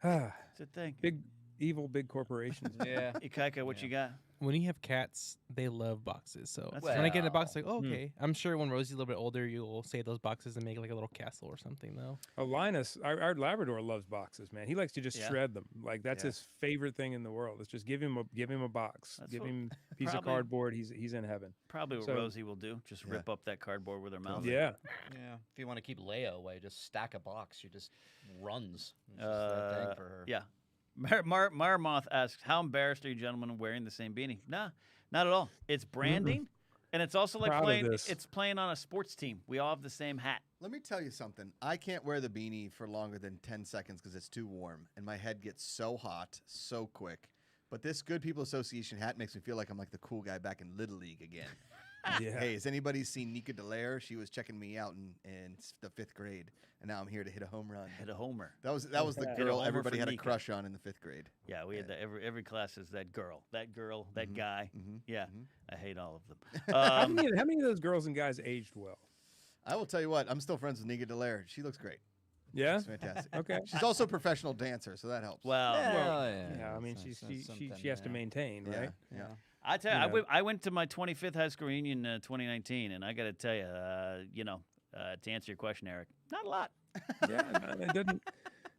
It's a thing. big evil big corporations. Yeah. Ikaika, what you got? When you have cats, they love boxes. So That's when I get in a box, Well, like, oh, okay. I'm sure when Rosie's a little bit older, you'll save those boxes and make like a little castle or something, though. Linus, our Labrador loves boxes, man. He likes to just Yeah. shred them. Like that's Yeah. his favorite thing in the world. It's just give him a box, That's give what- him a piece of probably- cardboard. He's in heaven. Probably what So- Rosie will do. Just Yeah. rip up that cardboard with her mouth. Yeah. Yeah. If you want to keep Leia away, just stack a box. She just runs. It's just that thing for her. Yeah. Marmoth asks, how embarrassed are you gentlemen wearing the same beanie? Nah, not at all. It's branding, and it's also like Proud of playing. this. It's playing on a sports team. We all have the same hat. Let me tell you something. I can't wear the beanie for longer than 10 seconds because it's too warm, and my head gets so hot so quick. But this Good People Association hat makes me feel like I'm like the cool guy back in Little League again. Yeah. Hey, has anybody seen Nika Delaire? She was checking me out in the 5th grade, and now I'm here to hit a home run. Hit a homer. That was the Yeah. Hit a girl homer everybody for had a Nika. crush on in the 5th grade. Yeah, we had that. Every class is that girl, that guy. Mhm. Yeah, Mhm. I hate all of them. How many of those girls and guys aged well? I will tell you what, I'm still friends with Nika Delaire. She looks great. Yeah. She's fantastic. Okay. She's also a professional dancer, so that helps. Well, Yeah. I mean, she has to maintain, yeah, right? yeah. I tell you, You know. I went to my 25th high school reunion 2019, and I got to tell you, to answer your question, Eric, not a lot. Yeah. It doesn't.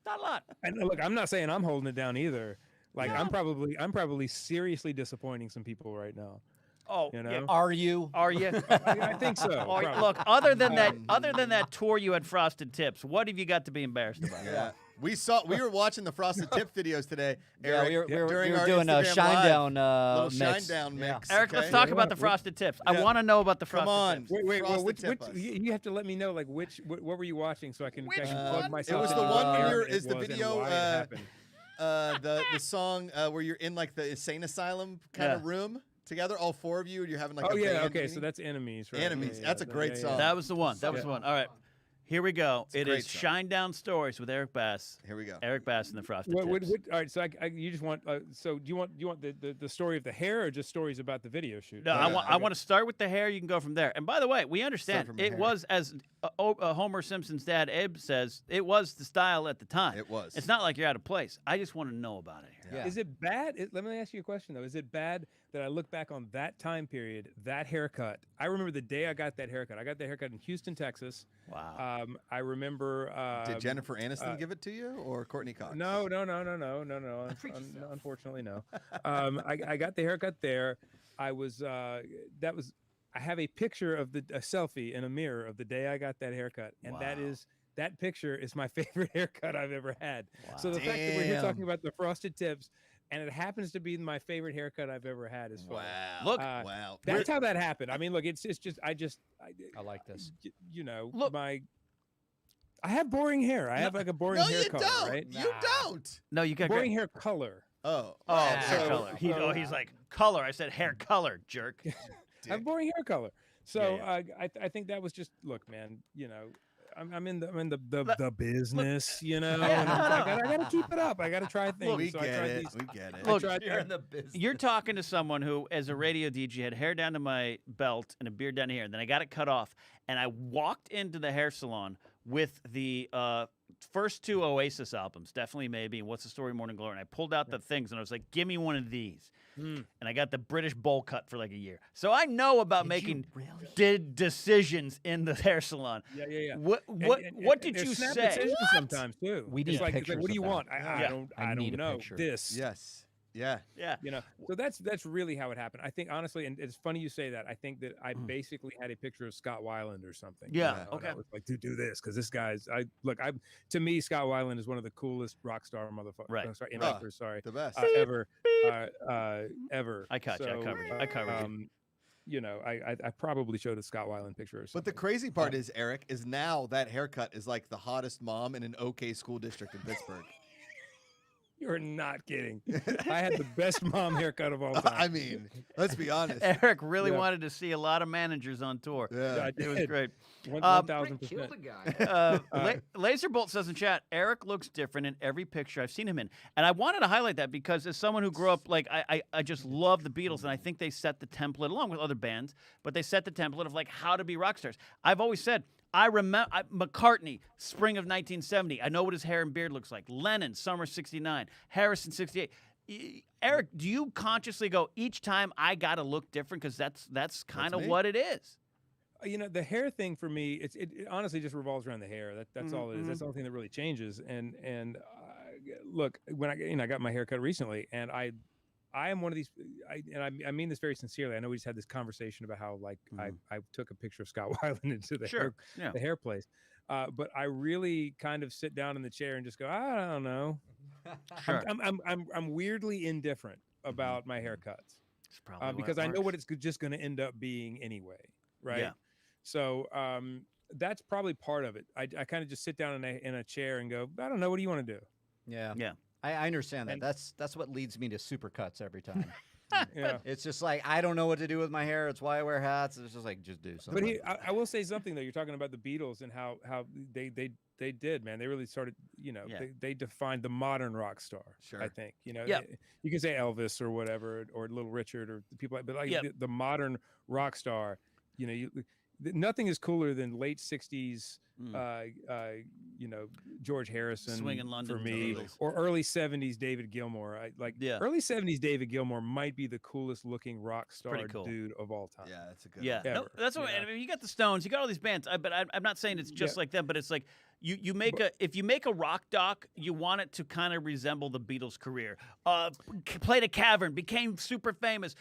Not a lot. And look, I'm not saying I'm holding it down either. Like No. I'm probably seriously disappointing some people right now. Oh, You yeah. know? Are you? Are you? I think so. Or, probably. look, other than that tour you had Frosted Tips, what have you got to be embarrassed about? Yeah. We were watching the Frosted Tip videos today. Yeah, Eric, we were during our doing a Instagram shine Live. down Little mix. shine down Yeah. mix. Eric, let's okay? talk Yeah, about the what- Frosted Tips. Yeah. I want to know about the Frosted Come on. Tips. Wait, well, Frosted which Tip us. you have to let me know like what were you watching so I can Which plug one? myself. It was into the what one where era you're- it is the was and video, why it happened. The song where you're in like the insane asylum kind of Yeah. room together, all four of you, and you're having like Oh a yeah, band okay, meeting? so that's Enemies, right? Enemies. Yeah, That's a yeah, great yeah, song. yeah. That was the one. That was the one. All right. Here we go. a It great is song. Shine Down Stories with Eric Bass. Here we go. Eric Bass and the Frosted What, Tips. all right, so you just want so do you want the story of the hair or just stories about the video shoot? No, Yeah, I want to start with the hair. You can go from there. And by the way, we understand from the it hair. was, as Homer Simpson's dad Abe says, it was the style at the time. It was. It's not like you're out of place. I just want to know about it here. Yeah. Is it bad? Let me ask you a question though. Is it bad that I look back on that time period, that haircut? I remember the day I got that haircut. I got that haircut in Houston, Texas. Wow. I remember. Did Jennifer Aniston give it to you or Courtney Cox? No. Unfortunately, no. I got the haircut there. I have a picture of a selfie in a mirror of the day I got that haircut, and Wow. that picture is my favorite haircut I've ever had. So the fact that we're here Damn. talking about the Frosted Tips, and it happens to be my favorite haircut I've ever had is fun. Wow. Look, wow. That's how that happened. I mean, look, it's just I like this. you know, Look- I have boring hair. I have like a boring No, hair you color, don't. right? You don't. no, you got Boring great. hair color. Oh. Oh, Ah. hair So- color. He's like, color. I said hair color, jerk. I have boring hair color. So Yeah, I think that was just look, man. You know, I'm in the business, you know. And I gotta keep it up. I gotta try things. We so get I tried it. these- We get it. Look, You're in the business. You're talking to someone who, as a radio DJ, had hair down to my belt and a beard down here. And then I got it cut off. And I walked into the hair salon with the first 2 Oasis albums, Definitely Maybe, and What's the Story, Morning Glory. And I pulled out the things, and I was like, give me one of these. And I got the British bowl cut for like a year. So I know about making decisions in the hair salon. Yeah. What did there's you snap say? decisions sometimes too. We It's need like, pictures what do you of that. want? I don't I need a know. picture. This. Yes. Yeah. Yeah. You know, so that's really how it happened. I think honestly, and it's funny you say that. I think that I basically had a picture of Scott Weiland or something. Yeah, you know, and okay. I was like, do this because this guy's. To me, Scott Weiland is one of the coolest rock star motherfuckers. Right. Sorry, Right. rappers, sorry. The best. Ever. Ever. I caught you. I covered you. I covered you. You know, I probably showed a Scott Weiland picture or something. But the crazy part is, Eric, is now that haircut is like the hottest mom in an OK school district in Pittsburgh. You're not kidding. I had the best mom haircut of all time. I mean, let's be honest. Eric really Yeah. wanted to see a lot of managers on tour. Yeah. It was great. 1,000%. guy. Laserbolt says in chat, Eric looks different in every picture I've seen him in. And I wanted to highlight that because as someone who grew up, like, I just love the Beatles, and I think they set the template, along with other bands, but they set the template of, like, how to be rock stars. I've always said, I remember McCartney, spring of 1970. I know what his hair and beard looks like. Lennon, summer 69. Harrison, 68. Eric, do you consciously go, each time I got to look different? Because that's kind of me. what it is. You know, the hair thing for me, it honestly just revolves around the hair. That's all it is. That's the only thing that really changes. And look, when I got my hair cut recently, and I am one of these, I mean this very sincerely. I know we just had this conversation about how like I took a picture of Scott Weiland into the the hair place, but I really kind of sit down in the chair and just go, I don't know. Sure. I'm weirdly indifferent about my haircuts. It's probably what because I know works. what it's just going to end up being anyway, right? Yeah. So that's probably part of it. I kind of just sit down in a chair and go, I don't know, what do you want to do? Yeah. Yeah. I understand that. And- That's what leads me to supercuts every time. Yeah. It's just like I don't know what to do with my hair. It's why I wear hats. It's just like just do something. But I will say something though. You're talking about the Beatles and how they did, man. They really started. You know, Yeah. they defined the modern rock star. Sure. I think. You know, Yeah. you can say Elvis or whatever or Little Richard or people, but like Yeah. the modern rock star. You know, nothing is cooler than late '60s. You know, George Harrison Swingin' London for me, Beatles. or early '70s David Gilmour. Early '70s David Gilmour might be the coolest looking rock star Pretty cool. dude of all time. Yeah, that's a good Yeah, one. no, Ever. that's what Yeah. I mean. You got the Stones, you got all these bands, but I'm not saying it's just Yeah. like them. But it's like you make if you make a rock doc, you want it to kind of resemble the Beatles' career. Played a cavern, became super famous,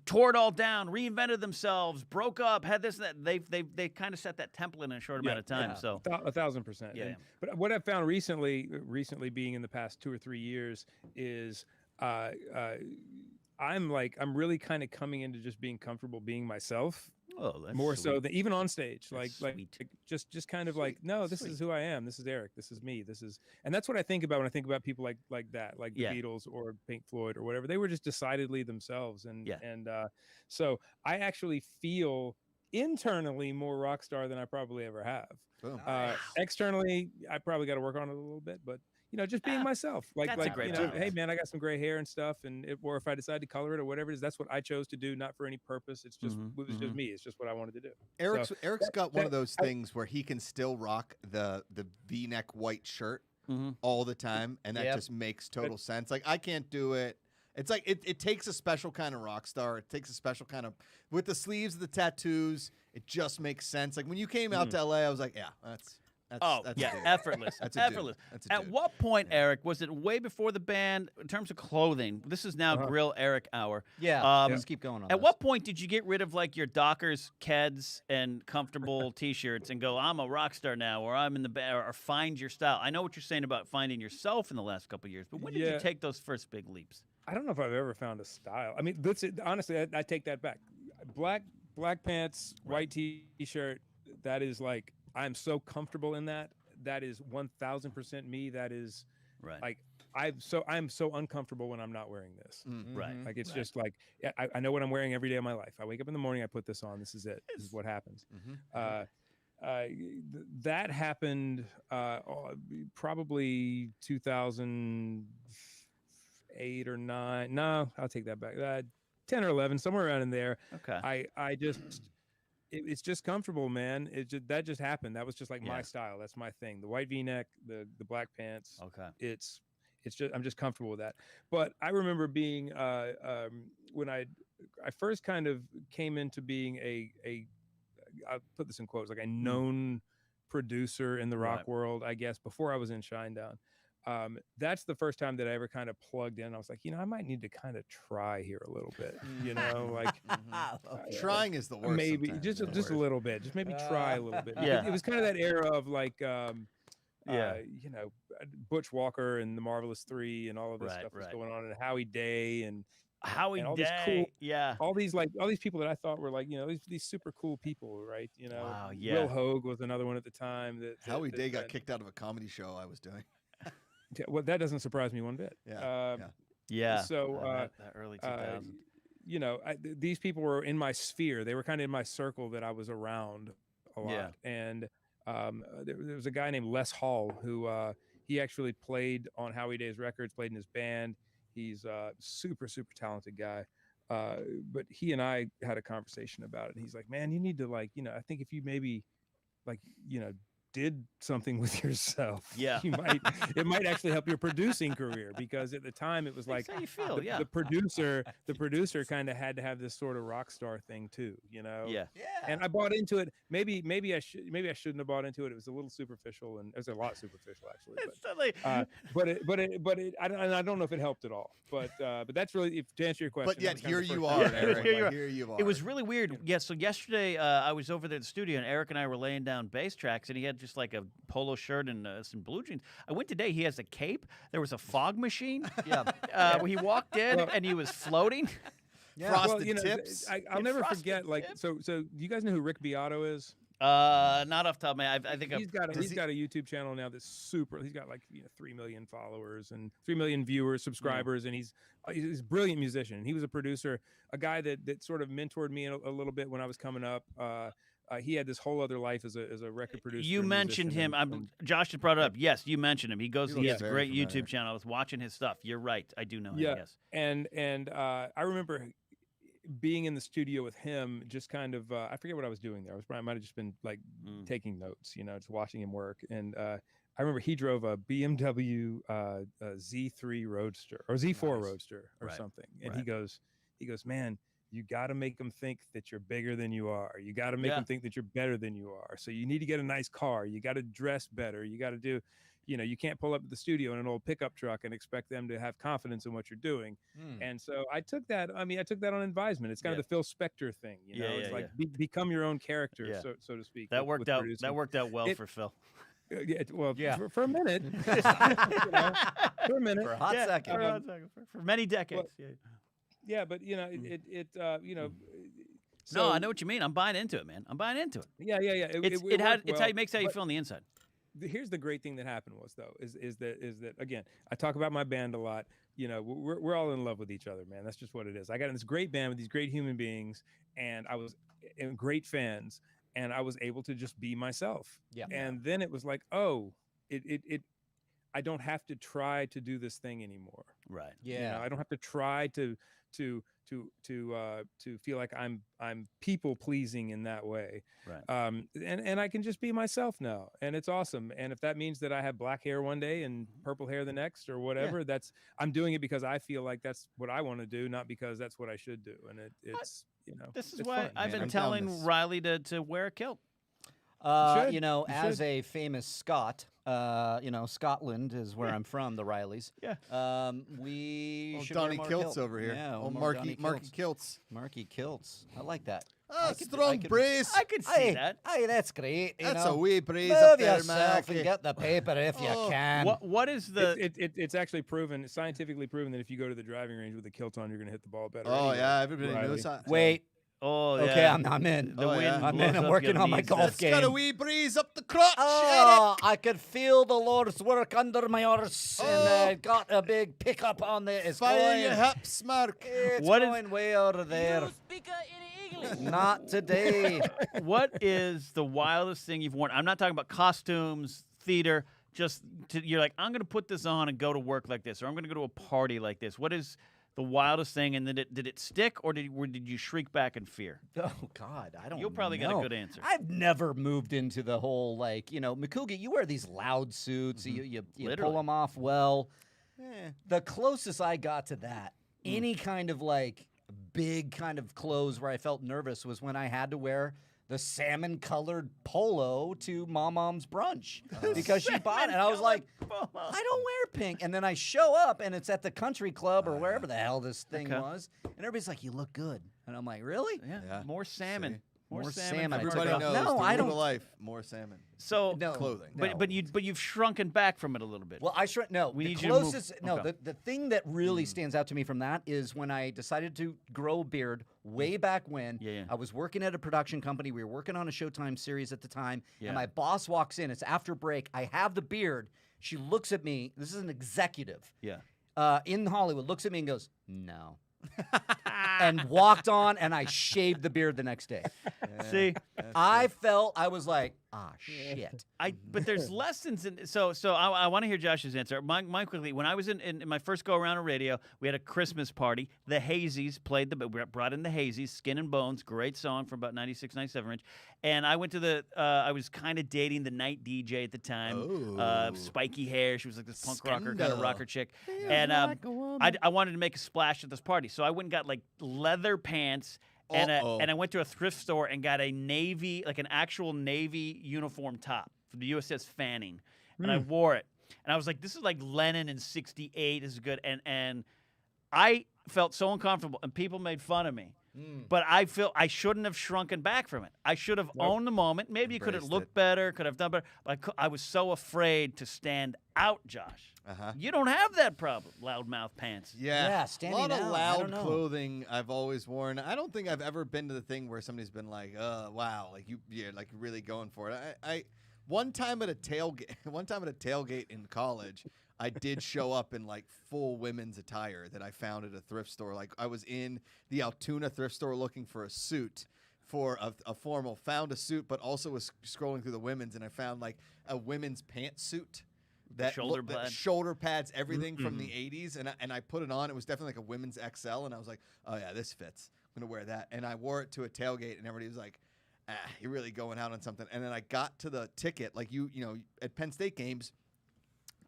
tore it all down, reinvented themselves, broke up, had this and that. They kind of set that template in a short amount of time. Yeah. So 1,000%. Yeah. But what I've found recently being in the past 2 or 3 years is I'm really kind of coming into just being comfortable being myself that's more so sweet. than even on stage. That's Like sweet. just kind of like, no, this is who I am. This is Eric. This is me. And that's what I think about when I think about people like that, like the Yeah. Beatles or Pink Floyd or whatever. They were just decidedly themselves. And Yeah. so I actually feel internally more rock star than I probably ever have. Boom. Externally, I probably got to work on it a little bit, but you know, just being myself. that's a great you know, balance. hey man, I got some gray hair and stuff, or if I decide to color it or whatever it is, that's what I chose to do, not for any purpose. It's just it was just me. It's just what I wanted to do. Eric's So got one of those things where he can still rock the V-neck white shirt all the time, and that Yep. just makes total sense. Like I can't do it. It's like it takes a special kind of rock star. It takes a special kind of with the sleeves, the tattoos. It just makes sense. Like when you came out to LA, I was like, yeah, that's a dude. effortless. That's a dude. effortless. That's a At dude. what point, Eric, was it way before the band in terms of clothing? This is now Grill Eric hour. Yeah. Let's keep going on. At this. what point did you get rid of like your Dockers, Keds, and comfortable T-shirts and go, I'm a rock star now, or I'm in the band, or find your style? I know what you're saying about finding yourself in the last couple of years, but when did you Yeah. take those first big leaps? I don't know if I've ever found a style. I mean, honestly, I take that back. Black pants, white T-shirt. That is like I'm so comfortable in that. That is 1,000% me. That is Right. like I'm so uncomfortable when I'm not wearing this. Right. Like it's just like I know what I'm wearing every day of my life. I wake up in the morning, I put this on. This is it. This is what happens. that happened probably 2008 or 9. No, I'll take that back. 10 or 11, somewhere around in there. Okay. I just it's just comfortable, man. That just happened. That was just like my Yeah. style. That's my thing. The white V-neck, the black pants. Okay. It's just I'm just comfortable with that. But I remember being when I first kind of came into being a I'll put this in quotes, like a known producer in the rock Right. world, I guess, before I was in Shinedown. That's the first time that I ever kind of plugged in. I was like, I might need to kind of try here a little bit, like Trying is the worst. maybe sometimes, just yeah. just a little bit, just maybe try a little bit. Yeah. It was kind of that era of like, Yeah. Butch Walker and the Marvelous Three and all of this Right, stuff was right. going on, and Howie Day and Howie all these Day. cool- Yeah. all these people that I thought were like, these super cool people, right? Wow, yeah. Will Hogue was another one at the time. Howie Day got that- kicked out of a comedy show I was doing. Yeah, well, that doesn't surprise me one bit. Yeah, Yeah. So, that early 2000s. these people were in my sphere. They were kind of in my circle that I was around a lot. Yeah. And there was a guy named Les Hall who he actually played on Howie Day's records, played in his band. He's a super, super talented guy. But he and I had a conversation about it. And he's like, man, you need to I think if you maybe did something with yourself, Yeah. it might actually help your producing career, because at the time it was like That's how you feel, the producer kind of had to have this sort of rock star thing too, Yeah. and I bought into it. Maybe I shouldn't have bought into it. It was a little superficial, and it was a lot superficial actually. It's totally- I don't know if it helped at all. But that's really, to answer your question. But yet that was kind here of the you first are, time. Yeah, Eric. here you are. Here you are. It was really weird. Yeah, so yesterday I was over there at the studio, and Eric and I were laying down bass tracks, and he had just like a polo shirt and some blue jeans. I went today, he has a cape. There was a fog machine. Yeah. Where he walked in, and he was floating. Yeah. Frosted tips. I'll never Frosted forget. So do you guys know who Rick Beato is? Not off the top of my head. I think He's got a YouTube channel now that's super. He's got 3 million followers and 3 million viewers, subscribers, and he's a brilliant musician. He was a producer, a guy that sort of mentored me a little bit when I was coming up. He had this whole other life as a record producer. you and mentioned musician him. and- Josh just brought it up. Yes, you mentioned him. He has looks a very great familiar. YouTube channel. I was watching his stuff. You're right. I do know him. Yeah. Yes. and I remember being in the studio with him, just kind of I forget what I was doing there. I might have just been taking notes, just watching him work. And I remember he drove a BMW Z3 Roadster or Z4 Roadster or Right. something, and Right. he goes, man, you got to make them think that you're bigger than you are. You got to make them think that you're better than you are. So you need to get a nice car. You got to dress better. You got to do, you can't pull up at the studio in an old pickup truck and expect them to have confidence in what you're doing. And so I took that on advisement. It's kind of the Phil Spector thing, it's like become your own character, so to speak. That with worked out. producing. That worked out well for Phil. For a minute. For a minute. For a hot second. For many decades. Well, yeah, but No, I know what you mean. I'm buying into it, man. I'm buying into it. Yeah. It's worked how well, it makes how you but feel on the inside. Here's the great thing that happened was though is that again, I talk about my band a lot. We're all in love with each other, man. That's just what it is. I got in this great band with these great human beings, and I was great fans, and I was able to just be myself. Yeah. And then it was like, I don't have to try to do this thing anymore. Right. Yeah. I don't have to try to feel like I'm people pleasing in that way. Right. And I can just be myself now, and it's awesome. And if that means that I have black hair one day and purple hair the next or whatever, I'm doing it because I feel like that's what I want to do, not because that's what I should do. And it's This is it's why fun, I've man. been I'm down telling this. We to wear a kilt. As should. a famous Scot, Scotland is where I'm from, the Rileys. Yeah. We Old should wear Donnie more Kilts kilt. over here. Yeah, Old more Marky Donnie Kilts. Marky Kilts. I like that. Strong breeze. I could see that. Hey, that's great. That's a wee breeze Move up there, yourself and Mackie. get the paper if you can. What is the? It's actually proven, it's scientifically proven that if you go to the driving range with a kilt on, you're going to hit the ball better. Oh anyway. yeah, everybody Riley. knows that. Wait. Oh, yeah. Okay, I'm in. The Oh, wind. yeah. I'm in. blows I'm up working your on my knees. golf It's got a game. wee breeze up the crotch. Oh, I could feel the Lord's work under my horse, and Oh. I got a big pickup on there. It's Fire going. your hips, Mark. It's What is- going way out of there. Not today. What is the wildest thing you've worn? I'm not talking about costumes, theater. You're like, I'm going to put this on and go to work like this, or I'm going to go to a party like this. What is the wildest thing? And did it stick, or did you shriek back in fear? Oh God, I don't. You'll probably know. get a good answer. I've never moved into the whole Macuga. You wear these loud suits. You pull them off well. The closest I got to that, any kind of big kind of clothes where I felt nervous was when I had to wear the salmon-colored polo to Mom's brunch because she bought it. And I was like, I don't wear pink. And then I show up, and it's at the country club or wherever the hell this thing was. And everybody's like, you look good. And I'm like, really? Yeah. More salmon. See? More salmon. Everybody knows No, the I rule don't. of life. More salmon. So, Clothing. but you've shrunken back from it a little bit. Well, I shrunk. No, We the need you to move- closest. okay. No, the thing that really stands out to me from that is when I decided to grow a beard way back when. Yeah. I was working at a production company. We were working on a Showtime series at the time, Yeah. and my boss walks in. It's after break. I have the beard. She looks at me. This is an executive in Hollywood. Looks at me and goes, "No." And walked on, and I shaved the beard the next day. See, I was like, shit. But there's lessons in. So I want to hear Josh's answer. Mine quickly. When I was in my first go around on radio, we had a Christmas party. The Hazies played we brought in the Hazies, Skin and Bones, great song from about 96, 97 range. And I went to I was kind of dating the night DJ at the time. Spiky hair. She was like this punk rocker kind of rocker chick. And I wanted to make a splash at this party, so I went and got leather pants. And I went to a thrift store and got a Navy, an actual Navy uniform top from the USS Fanning, and I wore it. And I was like, this is like Lennon in '68. This is good. And I felt so uncomfortable, and people made fun of me. But I feel I shouldn't have shrunken back from it. I should have owned the moment. Maybe you could have looked better, could have done better. But I was so afraid to stand out, Josh. You don't have that problem, loudmouth pants. Yeah, a standing lot of out, I loud don't know. clothing I've always worn. I don't think I've ever been to the thing where somebody's been like, wow, you're really going for it. I one time at a tailgate in college, I did show up in full women's attire that I found at a thrift store. I was in the Altoona thrift store looking for a suit for a formal, found a suit, but also was scrolling through the women's, and I found a women's pantsuit. That shoulder pads, everything from the 80s, and I put it on. It was definitely a women's XL, and I was like, oh yeah, this fits. I'm gonna wear that. And I wore it to a tailgate, and everybody was like, you're really going out on something. And then I got to the ticket, at Penn State games,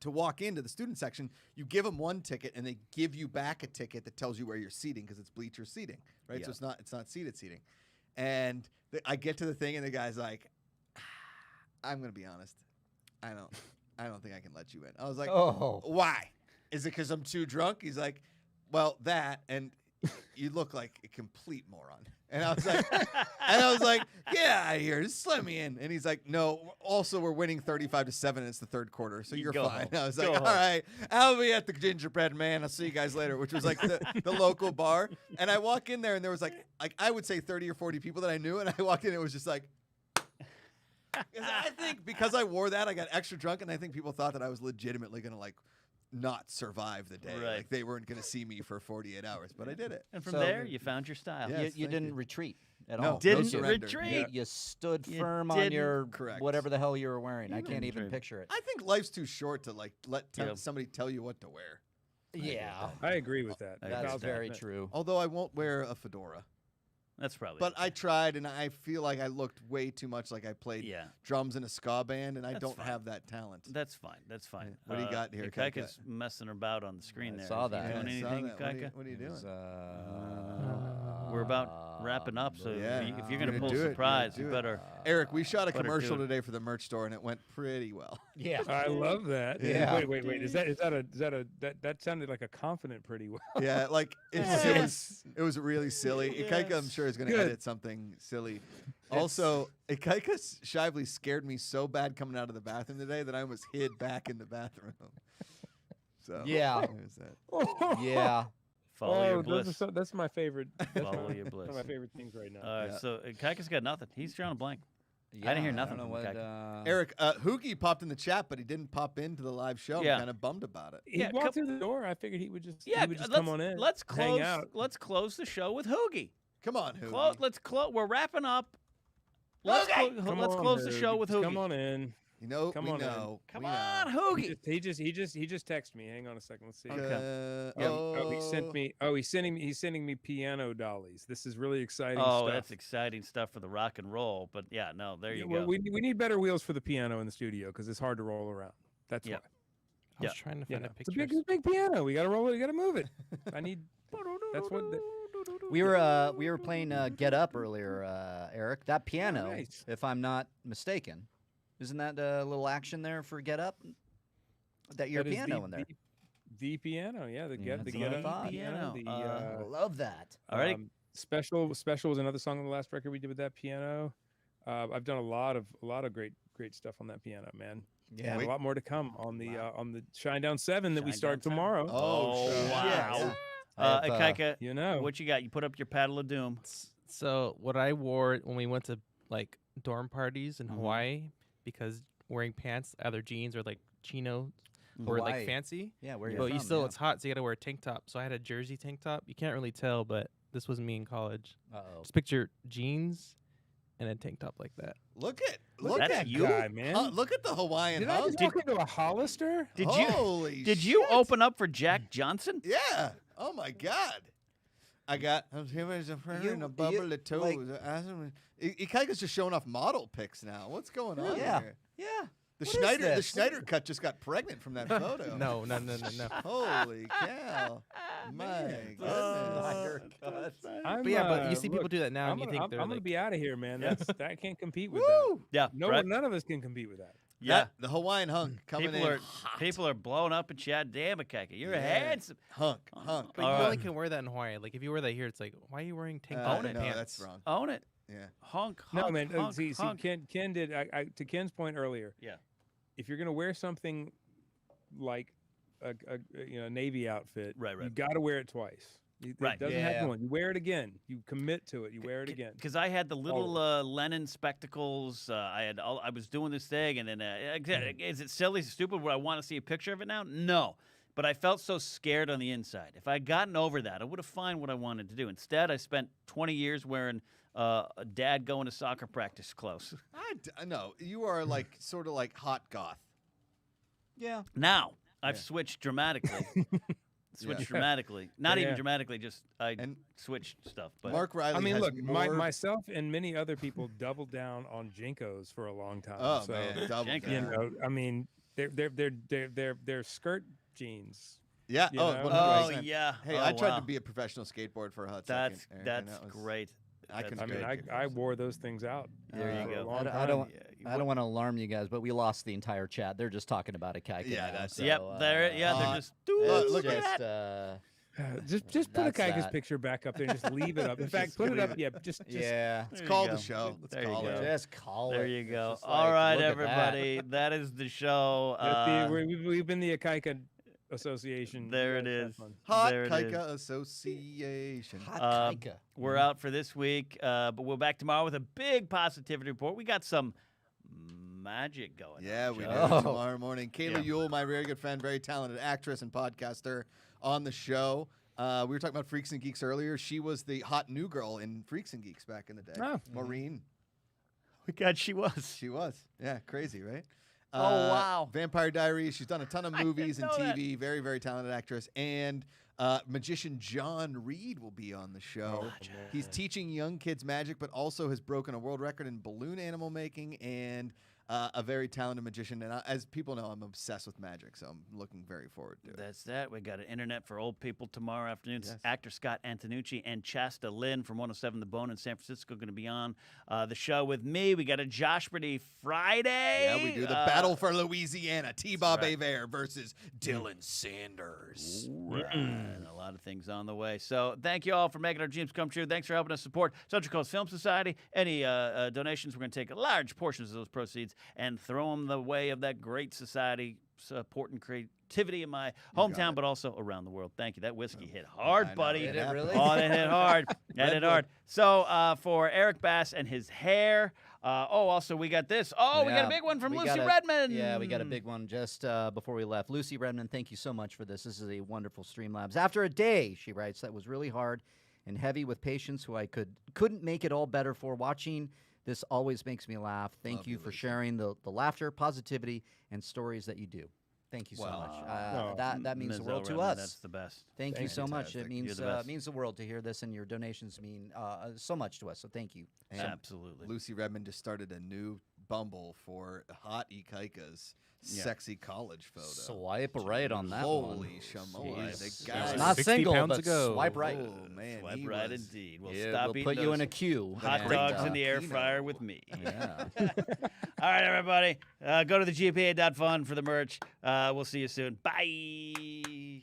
to walk into the student section, you give them one ticket, and they give you back a ticket that tells you where you're seating because it's bleacher seating, right? So it's not seated seating. And I get to the thing, and the guy's like, I'm gonna be honest, I don't think I can let you in. I was like, why? Is it because I'm too drunk? He's like, well, that, and you look like a complete moron. And I was like, yeah, I hear. Just let me in. And he's like, no. Also, we're winning 35-7, and it's the third quarter, so you're fine. Home. I was like, all right, I'll be at the Gingerbread Man. I'll see you guys later, which was the local bar. And I walk in there, and there was I would say 30 or 40 people that I knew, and I walked in, and it was just like. I think because I wore that, I got extra drunk, and I think people thought that I was legitimately going to not survive the day. Right. They weren't going to see me for 48 hours, but I did it. And from there, you found your style. Yes, You thank didn't you. retreat at No, all. Didn't surrender. retreat. You stood You firm on didn't- your Correct. whatever the hell you were wearing. I You can't didn't even dream. picture it. I think life's too short to let Yeah. somebody tell you what to wear. Yeah, I agree with that. that's That's very that. true. Although I won't wear a fedora. That's probably. But I tried, and I feel like I looked way too much like I played drums in a ska band, and I That's don't fine. have that talent. That's fine. That's fine. What do you got here, Kaika's messing about on the screen I there. saw Is he that. Doing I saw anything, that. Kaika? What are you doing? We're about wrapping up, so Yeah. if you're going to You're pull gonna a do it. surprise, You're you gonna do better. Eric, we shot a Better commercial do it. today for the merch store, and it went pretty well. Yeah, I love that. Yeah. Wait. That sounded like a confident pretty well. Yeah, it was really silly. Ikaika, I'm sure, is going to Good. edit something silly. Also, Ikaika Shively scared me so bad coming out of the bathroom today that I almost hid back in the bathroom. So Yeah. there's that. yeah. Follow your those bliss. that's my favorite. That's Follow your one bliss. of my favorite things right now. All right, Yeah. so Kaika's got nothing. He's drawing a blank. I didn't hear nothing I don't from know Kaika. what, Eric, Hoogie popped in the chat, but he didn't pop into the live show. Yeah. I'm kind of bummed about it. He Yeah, walked through the door. I figured he would just Yeah, come let's on in. let's hang close. out. Let's close the show with Hoogie. Come on, Hoogie. Let's close. We're wrapping up. Let's close the show with Hoogie. Come on in. You know, Come we on in. know. Come we on, know. Hoogie. He just texted me. Hang on a second. Let's see. Okay. He sent me. He's sending me piano dollies. This is really exciting Oh, stuff. that's exciting stuff for the rock and roll. But yeah, no, there you Well, go. we need better wheels for the piano in the studio because it's hard to roll around. That's Yeah. why. I was trying to You find know, a it's a picture. big piano. We gotta roll it. We gotta move it. I need. That's what. We were playing Get Up earlier, Eric. That piano, nice. if I'm not mistaken, isn't that a little action there for Get Up? That your that is piano in there. The piano, yeah. The Yeah, Get that's the what I Get thought. Up piano. The I love that. All right. Special was another song on the last record we did with that piano. I've done a lot of great stuff on that piano, man. Yeah. And a lot more to come on the Shinedown 7 that we Shinedown start 7. tomorrow. Oh, shit. wow. I have, Kaika, You know. what you got? You put up your paddle of doom. So what I wore when we went to like dorm parties in Mhm. Hawaii, because wearing pants, either jeans or like chinos, or Hawaii. like fancy. Yeah, where But you're you from, still, yeah. it's hot, so you got to wear a tank top. So I had a jersey tank top. You can't really tell, but this was me in college. Uh-oh. Just picture jeans and a tank top like that. Look at That's at you? guy, man. Look at the Hawaiian Did I hunk. just walk into a Hollister? Holy Did you shit. open up for Jack Johnson? Yeah. Oh my God. I got. I'm here as a friend You- and a bubble you- of toes. Kaika's just showing off model pics now. What's going on Yeah. here? Yeah. The What is Schneider, the this? Schneider cut just got pregnant from that photo. No. Holy cow! My goodness. I'm, But yeah, but you uh, see look, people do that now, I'm and you gonna, think I'm they're gonna like, be out of here, man. That can't compete with Woo! Yeah, that. No, Brett? none of us can compete with that. Yeah. The Hawaiian hunk coming People in are hot. people are blowing up in chat. Damn it, Kaika. You're Yeah. handsome. hunk. but All you right. only can wear that in Hawaii. Like if you wear that here, it's like, why are you wearing tank top Own it. No, pants? that's wrong. Own it. Yeah. Hunk. No, hunk, man. hunk, See, hunk. Ken did. To Ken's point earlier. Yeah. If you're gonna wear something like a Navy outfit, Right. you got to wear it twice. It Right. doesn't Yeah. happen once. You wear it again. You commit to it. You wear it again. Because I had the little Lennon spectacles. I was doing this thing, and then is it silly, stupid? Would I want to see a picture of it now? No. But I felt so scared on the inside. If I had gotten over that, I would have found what I wanted to do. Instead, I spent 20 years wearing a dad going to soccer practice clothes. I know you are like sort of like hot goth. Yeah. Now I've Yeah. switched dramatically. Yeah. Dramatically. Not even Yeah. dramatically. Just I And switched stuff. But Mark Riley. I mean, has look, more... myself and many other people doubled down on Jinkos for a long time. Oh so, man, double Jenko. you down. know, I mean, they're skirt jeans. Yeah. you Oh, know, 100%. yeah. Hey, Oh, I tried wow. to be a professional skateboard for a hot That's second. Eric, and that was- great. I That's couldn't I mean, take it. I wore those things out. There you for go. A long I time. don't. Yeah, I don't want to alarm you guys, but we lost the entire chat. They're just talking about a Kaika. Yeah, now, that's- so, Yep. They're hot. just. It's Look at just, that. Just put a That's Kaika's that. picture back up there and just leave it up. In fact, put it up. Yeah, just yeah. Let's There you call go. the show. Let's There you call go. it. Just call There it. you It's go. just All like, right, look at everybody. That is the show. we've been the Kaika Association. There You it guys have is. fun. Hot There it Kaika Association. Hot Uh, Kaika. We're out for this week, but we're back tomorrow with a big positivity report. We got some magic going. Yeah, on, we do. Joe. Oh. Tomorrow morning. Kayla Yeah. Ewell, my very good friend, very talented actress and podcaster on the show. We were talking about Freaks and Geeks earlier. She was the hot new girl in Freaks and Geeks back in the day. Oh. Maureen. Oh, God, she was. She was. Yeah, crazy, right? Oh, wow. Vampire Diaries. She's done a ton of I didn't movies and know that. TV. Very, very talented actress. And magician John Reed will be on the show. He's teaching young kids magic, but also has broken a world record in balloon animal making and a very talented magician. And as people know, I'm obsessed with magic, so I'm looking very forward to it. That's that. We got an internet for old people tomorrow afternoon. Yes. Actor Scott Antonucci and Chasta Lynn from 107 The Bone in San Francisco going to be on the show with me. We got a Josh Brady Friday. Yeah, we do the battle for Louisiana. T-Bob right. Aver versus Dylan Sanders. Right. A lot of things on the way. So thank you all for making our dreams come true. Thanks for helping us support Central Coast Film Society. Any donations, we're going to take large portions of those proceeds and throw them the way of that great society supporting creativity in my hometown, but also around the world. Thank you. That whiskey hit hard, I know. buddy. Did it really? Oh, that hit hard. That hit Redwood. hard. So for Eric Bass and his hair. Also, we got this. Oh, we got a Yeah, big one from we Lucy got a- Redmond. Yeah, we got a big one just before we left. Lucy Redmond, thank you so much for this. This is a wonderful Streamlabs. After a day, she writes, that was really hard and heavy with patients who I couldn't make it all better for. Watching this always makes me laugh. Thank Love you you, for Lucy. sharing the laughter, positivity, and stories that you do. Thank you so Wow. much. Oh. That means Ms. the world to Elrod, us. That's the best. Thank you so much. It Fantastic. You're the best. means the world to hear this, and your donations mean so much to us. So thank you. And Absolutely. Lucy Redmond just started a new Bumble for hot Ikaika's sexy college photo. Swipe right on that one. Holy shamoy. Jeez. The guy. It's not 60 single, pounds but ago. swipe right. Oh, man. Swipe he right was- indeed. We'll Yeah, stop we'll eating put you in those a queue. hot and, dogs in the air Pino. fryer with me. Yeah. All right, everybody. Go to the GPA.fun for the merch. We'll see you soon. Bye.